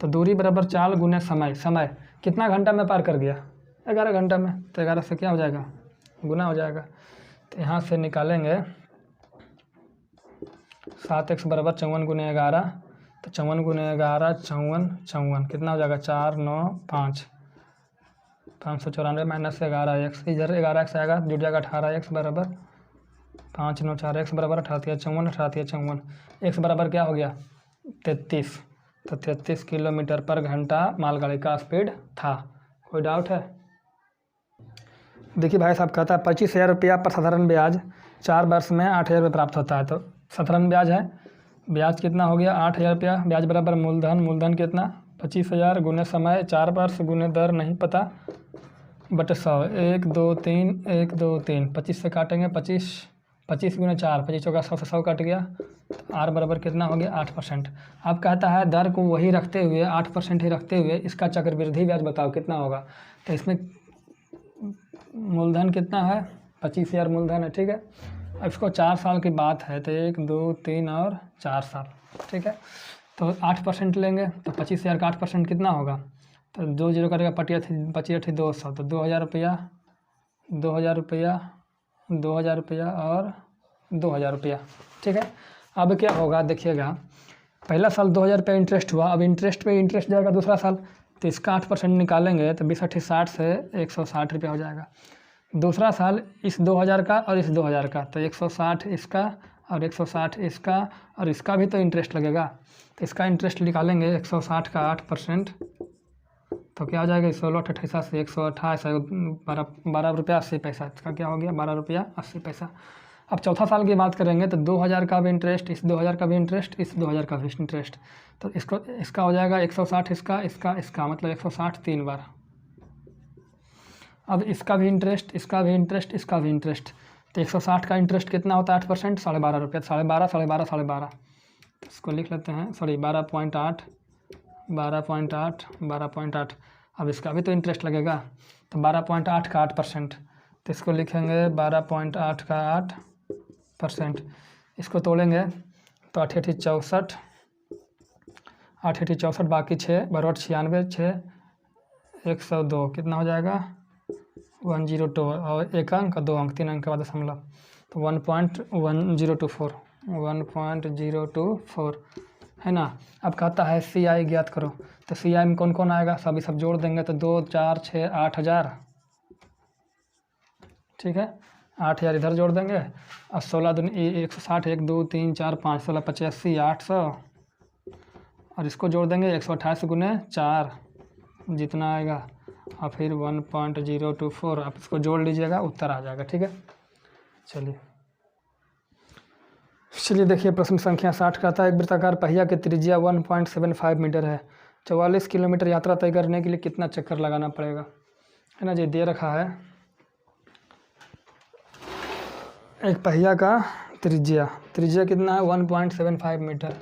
तो दूरी बराबर चाल गुने समय। समय कितना घंटा में पार कर गया? 11 घंटा में। तो 11 से क्या हो जाएगा? गुना हो जाएगा। तो यहाँ से निकालेंगे 7x बराबर 54 गुने 11, तो 54 गुने 11 54 कितना हो जाएगा? 4 9 5 594 माइनस 11x, इधर 11x आएगा, जुट जाएगा 18x बराबर 5 9 4x बराबर 18 54 18 54, x बराबर क्या हो गया? 33। तो 33 किलोमीटर पर घंटा मालगाड़ी का स्पीड था। कोई डाउट है? देखिए भाई साहब कहता है 25,000 रुपया पर साधारण ब्याज 4 वर्ष में 8,000 रुपये प्राप्त होता है। तो साधारण ब्याज है, ब्याज कितना हो गया? 8,000 रुपया। ब्याज बराबर मूलधन, मूलधन कितना? 25,000 गुने समय 4 वर्ष गुने दर नहीं पता बटे 100, 1 2 3 1 2 3, 25 से काटेंगे 25, 25 गुने 4, 25 चौका 100 से 100 कट गया। तो आर बराबर कितना हो गया? 8%। अब कहता है दर को वही रखते हुए 8% ही रखते हुए इसका चक्रवृद्धि ब्याज बताओ कितना होगा। तो इसमें मूलधन कितना है? 25,000 मूलधन है, ठीक है। अब इसको 4 साल की बात है तो 1 2 3 और 4 साल, ठीक है। तो 8% लेंगे तो 25,000 का 8% कितना होगा? तो 2 जीरो करेगा, पचिया थी 200, तो 2,000 रुपया 2,000 रुपया 2,000 रुपया और 2,000 रुपया, ठीक है। अब क्या होगा देखिएगा, पहला साल 2,000 रुपया इंटरेस्ट हुआ, अब इंटरेस्ट पे इंटरेस्ट जाएगा दूसरा साल, तो इसका 8% निकालेंगे तो 20 8 60 से 160 रुपया हो जाएगा। दूसरा साल इस 2,000 का और इस 2,000 का, तो 160 इसका और 160 इसका, और इसका भी तो इंटरेस्ट लगेगा। तो इसका इंटरेस्ट निकालेंगे 160 का 8%, तो क्या हो जाएगा? 16 28 से 128 12 रुपया 80 पैसा। इसका क्या हो गया? 12 रुपया 80 पैसा। अब चौथा साल की बात करेंगे तो 2,000 का भी इंटरेस्ट, इस 2,000 का भी इंटरेस्ट, इस 2,000 का भी इंटरेस्ट, तो इसका हो जाएगा 160 इसका मतलब 160 3 बार। अब इसका भी इंटरेस्ट, इसका भी इंटरेस्ट, इसका भी इंटरेस्ट, तो 160 का इंटरेस्ट कितना होता है? 8%, 12.5 रुपया, 12.5 12.5 12.5, तो इसको लिख लेते हैं, सॉरी 12.8 12.8 12.8। अब इसका भी तो इंटरेस्ट लगेगा, तो 12.8 का 8%, तो इसको लिखेंगे 12.8 का 8%। इसको तोड़ेंगे तो 8 8 64, 8 8 64, बाकी 6 बरोट 96, 6 102 कितना हो जाएगा? 102, और 1 अंक 2 अंक 3 अंक के बाद दशमलव, तो 1.1024 1.024 है ना। अब कहता है CI ज्ञात करो, तो CI में कौन कौन आएगा? सभी सब जोड़ देंगे तो 2 4 6 8,000, ठीक है। 8,000 इधर जोड़ देंगे और 16 दूनी 160, 1 2 3 4 5 16 85 800, और इसको जोड़ देंगे 128 गुने 4 जितना आएगा, और फिर 1.024, आप इसको जोड़ लीजिएगा उत्तर आ जाएगा, ठीक है। चलिए देखिए प्रश्न संख्या 60 कहता है एक वृत्ताकार पहिया की त्रिज्या 1.75 मीटर है, 44 किलोमीटर यात्रा तय करने के लिए कितना चक्कर लगाना पड़ेगा, है ना जी। दे रखा है एक पहिया का त्रिज्या कितना है? 1.75 मीटर।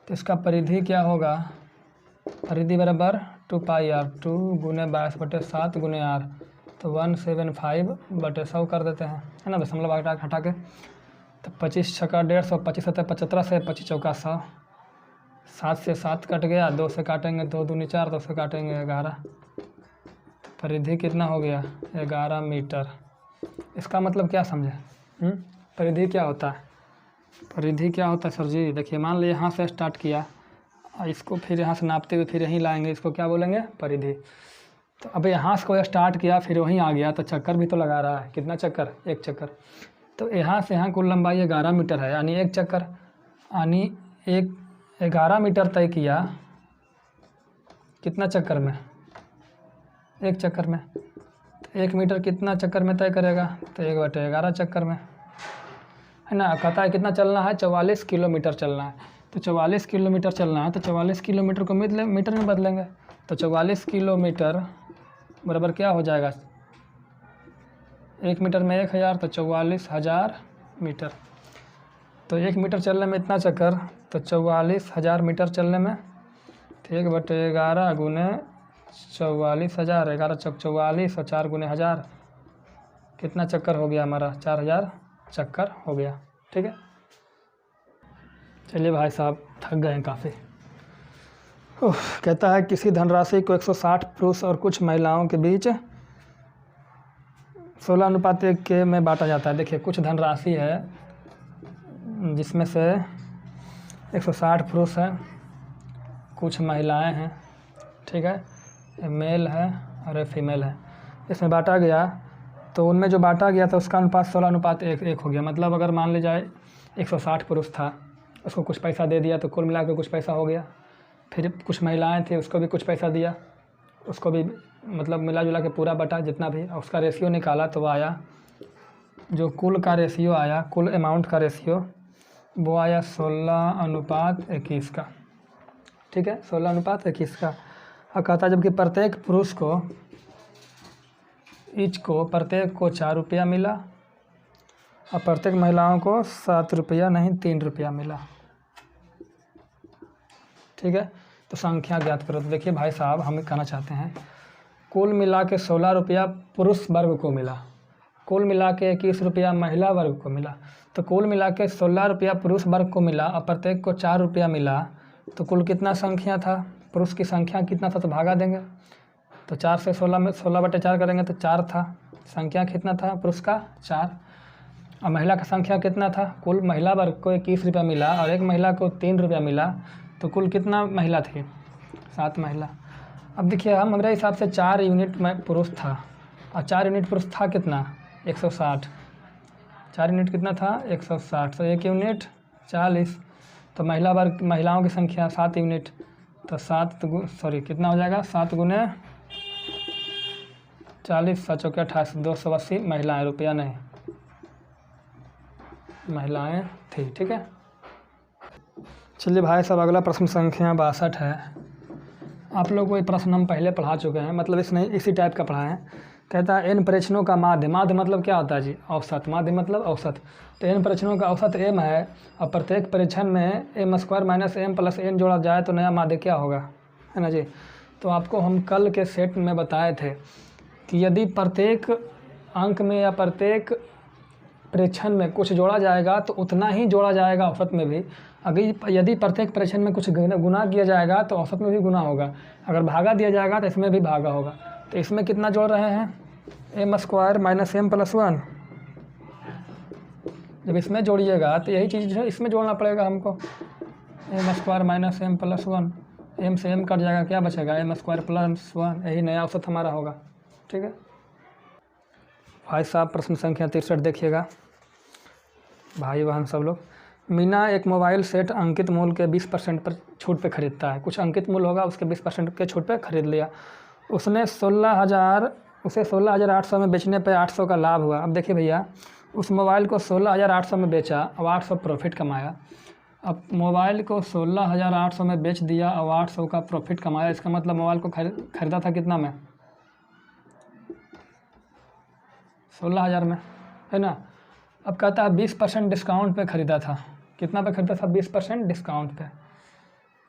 तो इसका परिधि क्या होगा? परिधि बराबर 2πr, 2 गुने 22/7 गुने r, तो 175/100 कर देते हैं, है ना, दशमलव हटा के। तो 25 छक्का 150, 25 7 75 से 25 चौका 100, 7 से 7 कट गया, 2 से काटेंगे 2 दूनी 4, 2 से काटेंगे 11। परिधि कितना हो गया? 11 मीटर। इसका मतलब क्या समझे? परिधि क्या होता है? परिधि क्या होता है सर जी? देखिए मान लीजिए यहाँ से स्टार्ट किया, इसको फिर यहाँ से नापते हुए फिर यहीं लाएंगे, इसको क्या बोलेंगे? परिधि। तो अब यहाँ से कोई स्टार्ट किया फिर वहीं आ गया तो चक्कर भी तो लगा रहा है। कितना चक्कर? एक चक्कर। तो यहाँ से यहाँ कुल लंबाई 11 मीटर है, यानी एक चक्कर, यानी एक 11 मीटर तय किया कितना चक्कर में? एक चक्कर में। तो 1 मीटर कितना चक्कर में तय करेगा? तो 1/11 चक्कर में, है ना। कहता है कितना चलना है? 44 किलोमीटर चलना है। तो 44 किलोमीटर चलना है तो 44 किलोमीटर को मीटर में बदलेंगे। तो 44 किलोमीटर बराबर क्या हो जाएगा? 1 मीटर में 1000, तो 44,000 मीटर। तो 1 मीटर चलने में इतना चक्कर, तो 44,000 मीटर चलने में, तो 1/11 गुने 44,000, 11 चौक 44 और 4 गुने 1000, कितना चक्कर हो गया हमारा? 4000 चक्कर हो गया। ठीक है, चलिए भाई साहब थक गए हैं काफ़ी। कहता है किसी धनराशि को 160 पुरुष और कुछ महिलाओं के बीच 16:1 के में बांटा जाता है। देखिए कुछ धनराशि है जिसमें से 160 पुरुष हैं, कुछ महिलाएं हैं, ठीक है, ये मेल है और ये फीमेल है, इसमें बांटा गया। तो उनमें जो बांटा गया था उसका अनुपात 16:1 हो गया। मतलब अगर मान ली जाए 160 पुरुष था, उसको कुछ पैसा दे दिया तो कुल मिला के कुछ पैसा हो गया। फिर कुछ महिलाएं थी, उसको भी कुछ पैसा दिया, उसको भी मतलब मिला जुला के पूरा बटा जितना भी, उसका रेशियो निकाला तो वो आया, जो कुल का रेशियो आया, कुल अमाउंट का रेशियो वो आया 16:21 का। ठीक है, 16:21 का। और कहता जबकि प्रत्येक पुरुष को प्रत्येक को 4 रुपया मिला और प्रत्येक महिलाओं को 7 रुपया नहीं 3 रुपया मिला। ठीक है, तो संख्या ज्ञात करो। तो देखिए भाई साहब हम कहना चाहते हैं कुल मिला के 16 रुपया पुरुष वर्ग को मिला, कुल मिला के 21 रुपया महिला वर्ग को मिला। तो कुल मिला के 16 रुपया पुरुष वर्ग को मिला और प्रत्येक को 4 रुपया मिला। तो कुल कितना संख्या था? पुरुष की संख्या कितना था? तो भागा देंगे, तो 4 से 16 में 16/4 करेंगे तो 4 था। संख्या कितना था पुरुष का? 4। और महिला का संख्या कितना था? कुल महिला वर्ग को 21 रुपया मिला और एक महिला को 3 रुपया मिला। तो कुल कितना महिला थी? 7 महिला। अब देखिए हमारे हिसाब से 4 यूनिट में पुरुष था और 4 यूनिट पुरुष था कितना? 160। 4 यूनिट कितना था? 160। तो 1 यूनिट 40। तो महिला वर्ग महिलाओं की संख्या 7 यूनिट, तो 7 कितना हो जाएगा? 7 गुने 40, 7 चौके 28, 280 महिलाएँ, रुपया नहीं, महिलाएँ थी। ठीक है, चलिए भाई साहब अगला प्रश्न संख्या 62 है। आप लोग को ये प्रश्न हम पहले पढ़ा चुके हैं, मतलब इसने इसी टाइप का पढ़ा है। कहता है n परीक्षणों का माध्य, माध्य मतलब क्या होता है जी? औसत। माध्य मतलब औसत। तो n परीक्षणों का औसत m है और प्रत्येक परीक्षण में m² - m + n जोड़ा जाए तो नया माध्य क्या होगा, है ना जी। तो आपको हम कल के सेट में बताए थे कि यदि प्रत्येक अंक में या प्रत्येक परीक्षण में कुछ जोड़ा जाएगा तो उतना ही जोड़ा जाएगा औसत में भी। अगर यदि प्रत्येक परीक्षण में कुछ गुना किया जाएगा तो औसत में भी गुना होगा। अगर भागा दिया जाएगा तो इसमें भी भागा होगा। तो इसमें कितना जोड़ रहे हैं? m² - m + 1। जब इसमें जोड़िएगा तो यही चीज़ इसमें जोड़ना पड़ेगा हमको, m² - m + 1। m से m कट जाएगा, क्या बचेगा? m² + 1। यही नया औसत हमारा होगा। ठीक है भाई साहब, प्रश्न संख्या 63 देखिएगा भाई बहन सब लोग। मीना एक मोबाइल सेट अंकित मूल्य के 20% पर छूट पे खरीदता है। कुछ अंकित मूल्य होगा, उसके 20% के छूट पे खरीद लिया। उसे 16,800 में बेचने पे 800 का लाभ हुआ। अब देखिए भैया, उस मोबाइल को 16,800 में बेचा और 800 प्रॉफिट कमाया। अब मोबाइल को 16,800 में बेच दिया और 800 का प्रॉफिट कमाया। इसका मतलब मोबाइल को खरीदा था कितना में? 16,000 में, है ना। अब कहता है 20% डिस्काउंट पे ख़रीदा था। कितना पे ख़रीदा था? 20% डिस्काउंट पे।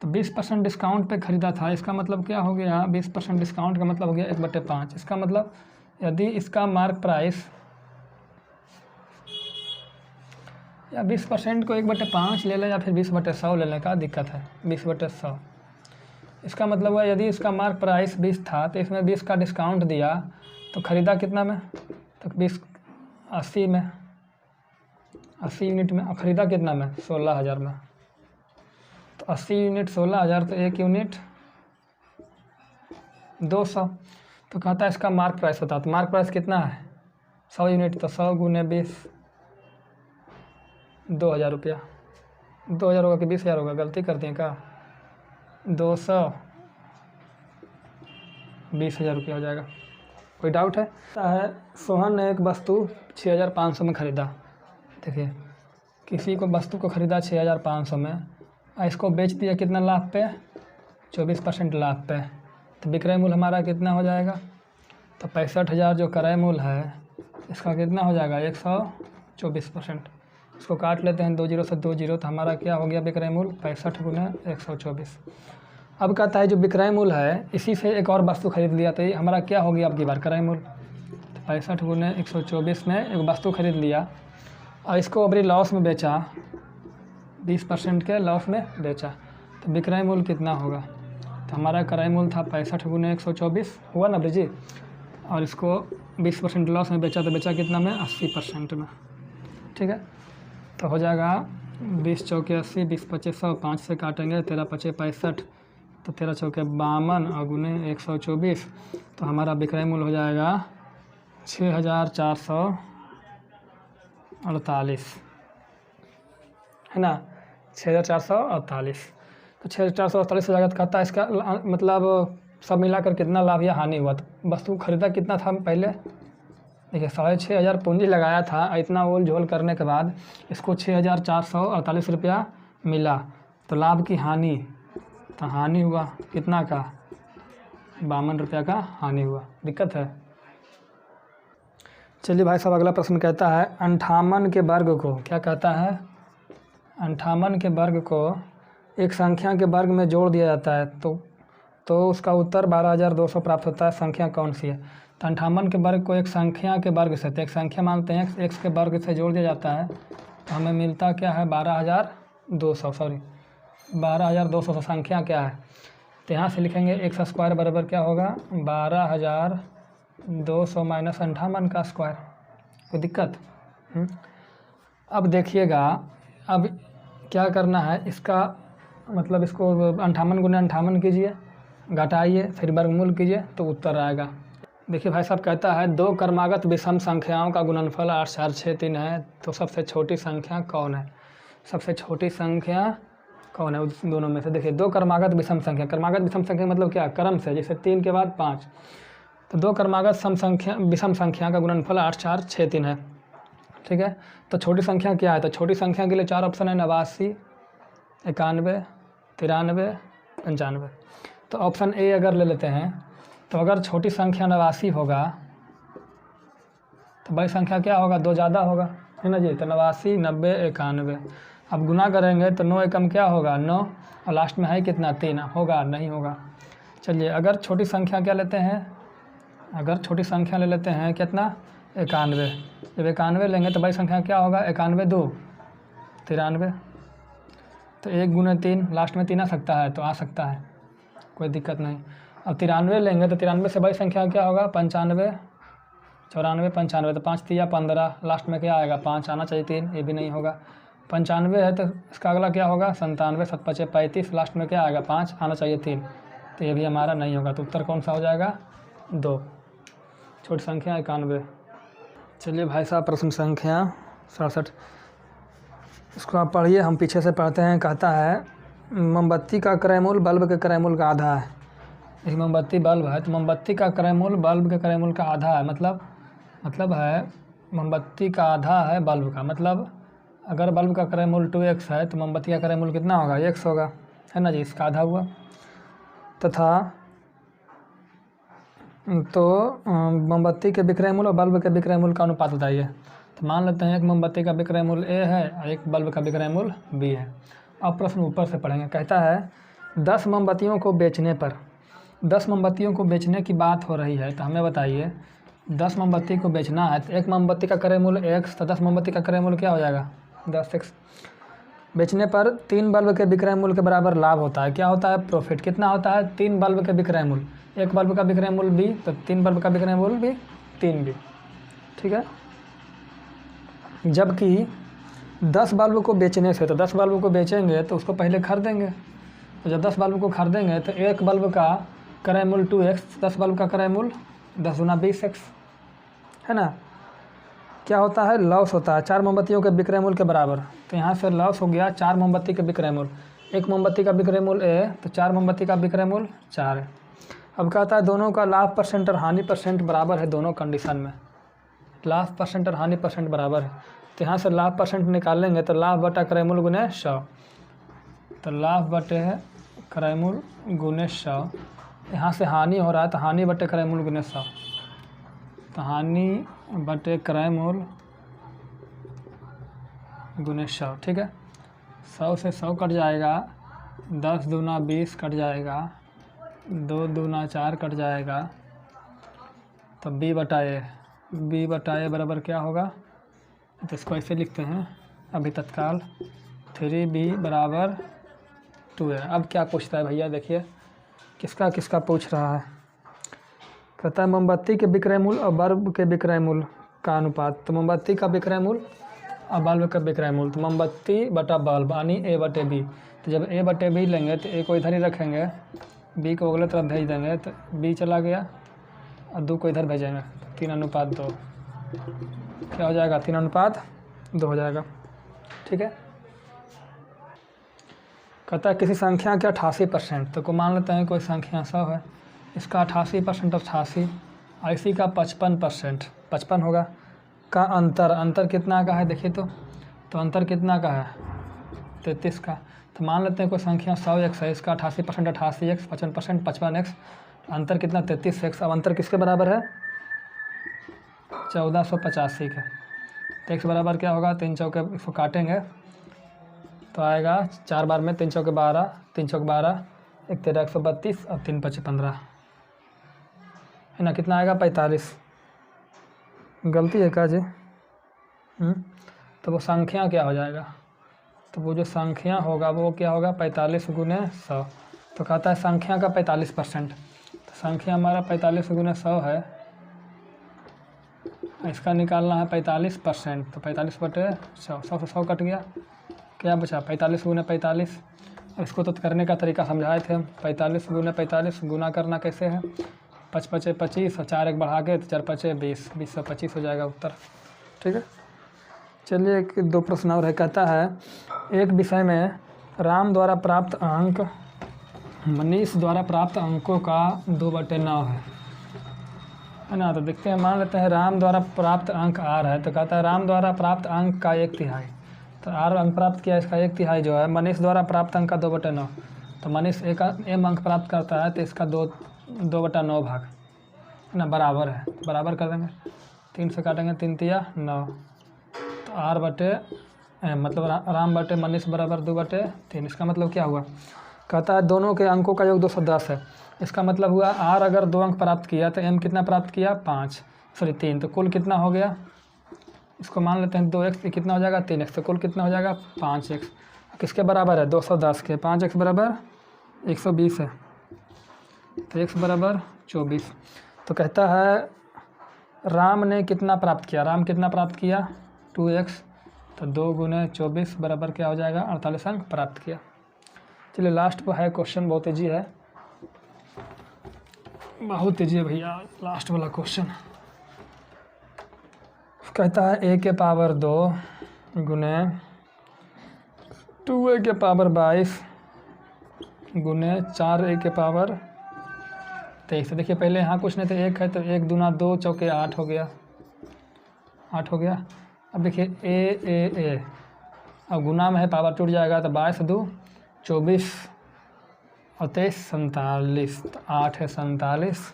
तो 20% डिस्काउंट पे ख़रीदा था, इसका मतलब क्या हो गया? 20% डिस्काउंट का मतलब हो गया 1/5। इसका मतलब यदि इसका मार्क प्राइस या 20% को 1/5 ले लें या फिर 20/100 ले लें, क्या दिक्कत है। 20/100 इसका मतलब हुआ यदि इसका मार्क प्राइस 20 था तो इसमें 20 का डिस्काउंट दिया तो ख़रीदा कितना में, तो 20 80 में, 80 यूनिट में, और ख़रीदा कितना में 16,000 में। तो 80 यूनिट 16,000 तो 1 यूनिट 200। तो कहता है इसका मार्क प्राइस बता। तो मार्क प्राइस कितना है 100 यूनिट, तो 100 गुने 20 2,000 रुपया। 2,000 होगा कि 20,000 होगा, गलती कर दिए क्या। 200 20,000 रुपया हो जाएगा। कोई डाउट है। सोहन ने एक वस्तु 6,500 में ख़रीदा। देखिए किसी को वस्तु को ख़रीदा 6,500 में और इसको बेच दिया कितना लाभ पे, 24% लाभ पे। तो विक्रय मूल्य हमारा कितना हो जाएगा, तो 65,000 जो क्रय मूल्य है इसका कितना हो जाएगा 124%। इसको काट लेते हैं 2 0 से 2 0, तो हमारा क्या हो गया विक्रय मूल्य 65 गुना 124। अब कहता है जो विक्रय मूल्य है इसी से एक और वस्तु खरीद लिया तो ये हमारा क्या हो गया अब की बार क्रय मूल्य। तो 65 गुना 124 में एक वस्तु खरीद लिया और इसको अभी लॉस में बेचा, 20% के लॉस में बेचा, तो विक्रय मूल्य कितना होगा। तो हमारा क्रय मूल्य था 65 गुना 124 हुआ ना ब्रिजी, और इसको 20% लॉस में बेचा तो बेचा कितना में 80% में। ठीक है, तो हो जाएगा 20 चौके 80, 20 पचे 100, 5 से काटेंगे 13 पचे 65, तो 13 चौके 52 और गुने 124, तो हमारा विक्रय मूल्य हो जाएगा 6,448 है ना, 6,448। तो 6,448 हो जाएगा। तो कहता है इसका मतलब सब मिलाकर कितना लाभ या हानि हुआ। तो वस्तु खरीदा कितना था पहले, देखिए 6,500 पूंजी लगाया था, इतना ओल झोल करने के बाद इसको 6,448 रुपया मिला, तो लाभ की हानि, तो हानि हुआ कितना का 52 रुपया का हानि हुआ। दिक्कत है। चलिए भाई साहब अगला प्रश्न कहता है 58 के वर्ग को, क्या कहता है 58 के वर्ग को एक संख्या के वर्ग में जोड़ दिया जाता है तो उसका उत्तर 12,200 प्राप्त होता है। संख्या कौन सी है। तो 58 के वर्ग को एक संख्या के वर्ग से, तो एक संख्या मानते हैं x के वर्ग से जोड़ दिया जाता है, तो हमें मिलता क्या है 12,200 संख्या क्या है। तो यहाँ से लिखेंगे x स्क्वायर बराबर क्या होगा 12,200 माइनस 58 का स्क्वायर। कोई दिक्कत। अब देखिएगा अब क्या करना है, इसका मतलब इसको 58 गुना 58 कीजिए, घटाइए, फिर वर्गमूल कीजिए तो उत्तर आएगा। देखिए भाई साहब कहता है दो क्रमागत विषम संख्याओं का गुणनफल 8 4 6 3 है, तो सबसे छोटी संख्या कौन है। सबसे छोटी संख्या कौन है उस दोनों में से। देखिए दो क्रमागत विषम संख्या, क्रमागत विषम संख्या मतलब क्या, क्रम से, जैसे 3 के बाद 5, तो दो क्रमागत विषम संख्या का गुणनफल 8 4 6 3 है। ठीक है, तो छोटी संख्या क्या है, तो छोटी संख्या के लिए 4 ऑप्शन है 89, 91, 93, 95। तो ऑप्शन ए अगर ले लेते हैं, तो अगर छोटी संख्या 89 होगा तो बड़ी संख्या क्या होगा 2 ज़्यादा होगा, है ना जी। तो 89, 90, 91। अब गुना करेंगे तो 9 एकम क्या होगा 9, और लास्ट में है कितना 3 होगा, नहीं होगा। चलिए अगर छोटी संख्या क्या लेते हैं, अगर छोटी संख्या ले लेते हैं कितना 91। जब 91 लेंगे तो बड़ी संख्या क्या होगा 91 2 93। तो 1 गुने 3, लास्ट में 3 आ सकता है, तो आ सकता है, कोई दिक्कत नहीं। अब 93 लेंगे तो 93 से बड़ी संख्या क्या होगा 95, 94, 95, तो 5 3 15, लास्ट में क्या आएगा 5 आना चाहिए, 3, ये भी नहीं होगा। 95 है तो इसका अगला क्या होगा 97, 7 5 35, लास्ट में क्या आएगा 5 आना चाहिए 3, तो ये भी हमारा नहीं होगा। तो उत्तर कौन सा हो जाएगा 2, छोटी संख्या 91। चलिए भाई साहब प्रश्न संख्या 67, इसको आप पढ़िए, हम पीछे से पढ़ते हैं। कहता है मोमबत्ती का क्रय मूल्य बल्ब के क्रय मूल्य का आधा है। एक मोमबत्ती बल्ब है तो मोमबत्ती का क्रय मूल्य बल्ब के क्रय मूल्य का आधा है, मतलब है मोमबत्ती का आधा है बल्ब का, मतलब अगर बल्ब का क्रय मूल्य 2x है तो मोमबत्ती का क्रय मूल्य कितना होगा x होगा, है ना जी, इसका आधा हुआ। तथा तो मोमबत्ती के विक्रय मूल्य और बल्ब के विक्रय मूल्य का अनुपात बताइए। तो मान लेते हैं एक मोमबत्ती का विक्रय मूल्य a है और एक बल्ब का विक्रय मूल्य b है। अब प्रश्न ऊपर से पढ़ेंगे। कहता है 10 मोमबत्तियों को बेचने पर, 10 मोमबत्तियों को बेचने की बात हो रही है, तो हमें बताइए 10 मोमबत्ती को बेचना है तो एक मोमबत्ती का क्रय मूल्य x, तो 10 मोमबत्ती का क्रय मूल्य क्या हो जाएगा 10x। बेचने पर 3 बल्ब के विक्रय मूल्य के बराबर लाभ होता है। क्या होता है? प्रॉफिट। कितना होता है? 3 बल्ब के विक्रय मूल्य। 1 बल्ब का विक्रय मूल्य बी, तो 3 बल्ब का विक्रय मूल्य भी 3 बी। ठीक है। जबकि 10 बल्ब को बेचने से, तो 10 बल्ब को बेचेंगे तो उसको पहले खरीदेंगे, तो जब 10 बल्ब को खरीदेंगे तो 1 बल्ब का क्रय मूल्य 2x, 10 बल्ब का क्रय मूल्य 10 गुना 20x, है ना। क्या होता है? लॉस होता है 4 मोमबत्तियों के विक्रय मूल्य के बराबर। तो यहाँ से लॉस हो गया 4 मोमबत्ती के विक्रय मूल्य। 1 मोमबत्ती का विक्रय मूल्य ए, तो 4 मोमबत्ती का विक्रय मूल्य 4 है। अब कहता है दोनों का लाभ परसेंट और हानि परसेंट बराबर है दोनों कंडीशन में। लाभ परसेंट और हानि परसेंट बराबर है, तो यहाँ से लाभ परसेंट निकालेंगे तो लाभ बटा क्रय मूल्य गुने 100, तो लाभ बटे क्रय मूल्य गुने 100। यहाँ से हानि हो रहा है तो हानि बटे क्रय मूल्य गुने 100, तो हानि बटे क्रय मूल्य गुने 100। ठीक है। 100 से 100 कट जाएगा, 10 दूना 20 कट जाएगा, 2 दूना 4 कट जाएगा, तो b बटा ए बराबर क्या होगा? तो इसको ऐसे लिखते हैं अभी तत्काल, 3b बराबर 2 है। अब क्या पूछता है भैया, देखिए किसका किसका पूछ रहा है। कहता है मोमबत्ती के विक्रय मूल्य और बल्ब के विक्रय मूल्य का अनुपात। तो मोमबत्ती का विक्रय मूल्य और बल्ब का विक्रय मूल्य, तो मोमबत्ती बटा बल्ब यानी ए बटे बी। तो जब ए बटे बी लेंगे तो ए को इधर ही रखेंगे, बी को अगले तरफ भेज देंगे, तो बी चला गया और 2 को इधर भेजेंगे, 3:2। क्या हो जाएगा? 3:2 हो जाएगा। ठीक है। कहता है किसी संख्या के 88%, तो को मान लेते हैं कोई संख्या 100 है, इसका 88% 88, इसी का 55%, 55 होगा, का अंतर कितना का है देखिए, तो अंतर कितना का है? 33 का। तो मान लेते हैं कोई संख्या 100x है, इसका 88% 88x, 55% 55x, अंतर कितना? 33x। अब अंतर किसके बराबर है? 1485 के। तो x बराबर क्या होगा? 3 चौके इसको काटेंगे तो आएगा 4 बार में 3 चौके 12, 3 चौके 12, 1 13 132 और 3 5 15, है ना। कितना आएगा? 45। गलती है क्या जी? तो वो संख्या क्या हो जाएगा? तो वो जो संख्या होगा वो क्या होगा? 45 गुने 100। तो कहता है संख्या का 45%, तो संख्या हमारा 45 गुने 100 है, इसका निकालना है 45%, तो 45 बटे 100, 100 से 100 कट गया, क्या बचा? 45 गुने 45। इसको तो करने का तरीका समझाए थे हम। 45 गुने 45 गुना करना कैसे है? 5 5 25 और 4 1 बढ़ा के, तो 4 5 20, 20 से 25 हो जाएगा उत्तर। ठीक है। चलिए 2 प्रश्न और है। कहता है एक विषय में राम द्वारा प्राप्त अंक मनीष द्वारा प्राप्त अंकों का 2/9 है ना। तो देखते हैं, मान लेते हैं राम द्वारा प्राप्त अंक R है, तो कहता है राम द्वारा प्राप्त अंक का 1/3, तो R अंक प्राप्त किया, इसका 1/3 जो है मनीष द्वारा प्राप्त अंक का 2/9, तो मनीष M अंक प्राप्त करता है, तो इसका 2/9 भाग, है ना, बराबर है। बराबर कर देंगे, 3 से काटेंगे, 3 तिया 9, तो R बटे मतलब राम बटे मनीष बराबर 2/3। इसका मतलब क्या हुआ? कहता है दोनों के अंकों का योग 210 है। इसका मतलब हुआ R अगर 2 अंक प्राप्त किया तो M कितना प्राप्त किया? 3, तो कुल कितना हो गया? इसको मान लेते हैं 2x, कितना हो जाएगा? 3x, तो कुल कितना हो जाएगा? 5x। किसके बराबर है? 210 के। 5x बराबर 120 है, तो x बराबर 24। तो कहता है राम ने कितना प्राप्त किया? राम कितना प्राप्त किया? 2x, तो 2 गुने 24 बराबर क्या हो जाएगा? 48 अंक प्राप्त किया। चलिए लास्ट पर है क्वेश्चन, बहुत तेजी है, बहुत तेजी है भैया। लास्ट वाला क्वेश्चन कहता है a के पावर 2 गुने 2a के पावर 22 गुने 4a के पावर 23। देखिए पहले यहाँ कुछ नहीं, तो 1 है, तो 1 दूना 2 चौके 8 हो गया, 8 हो गया। अब देखिए a अब गुना में है, पावर टूट जाएगा, तो 22 2 24 और 23 47, तो 8 है 47।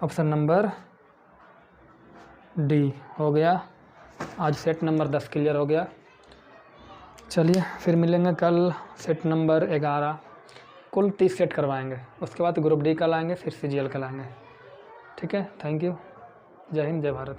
ऑप्शन नंबर डी हो गया। आज सेट नंबर 10 क्लियर हो गया। चलिए फिर मिलेंगे कल सेट नंबर 11। कुल 30 सेट करवाएंगे, उसके बाद ग्रुप डी का लाएंगे, फिर CGL का लाएंगे। ठीक है, थैंक यू। जय हिंद, जय भारत।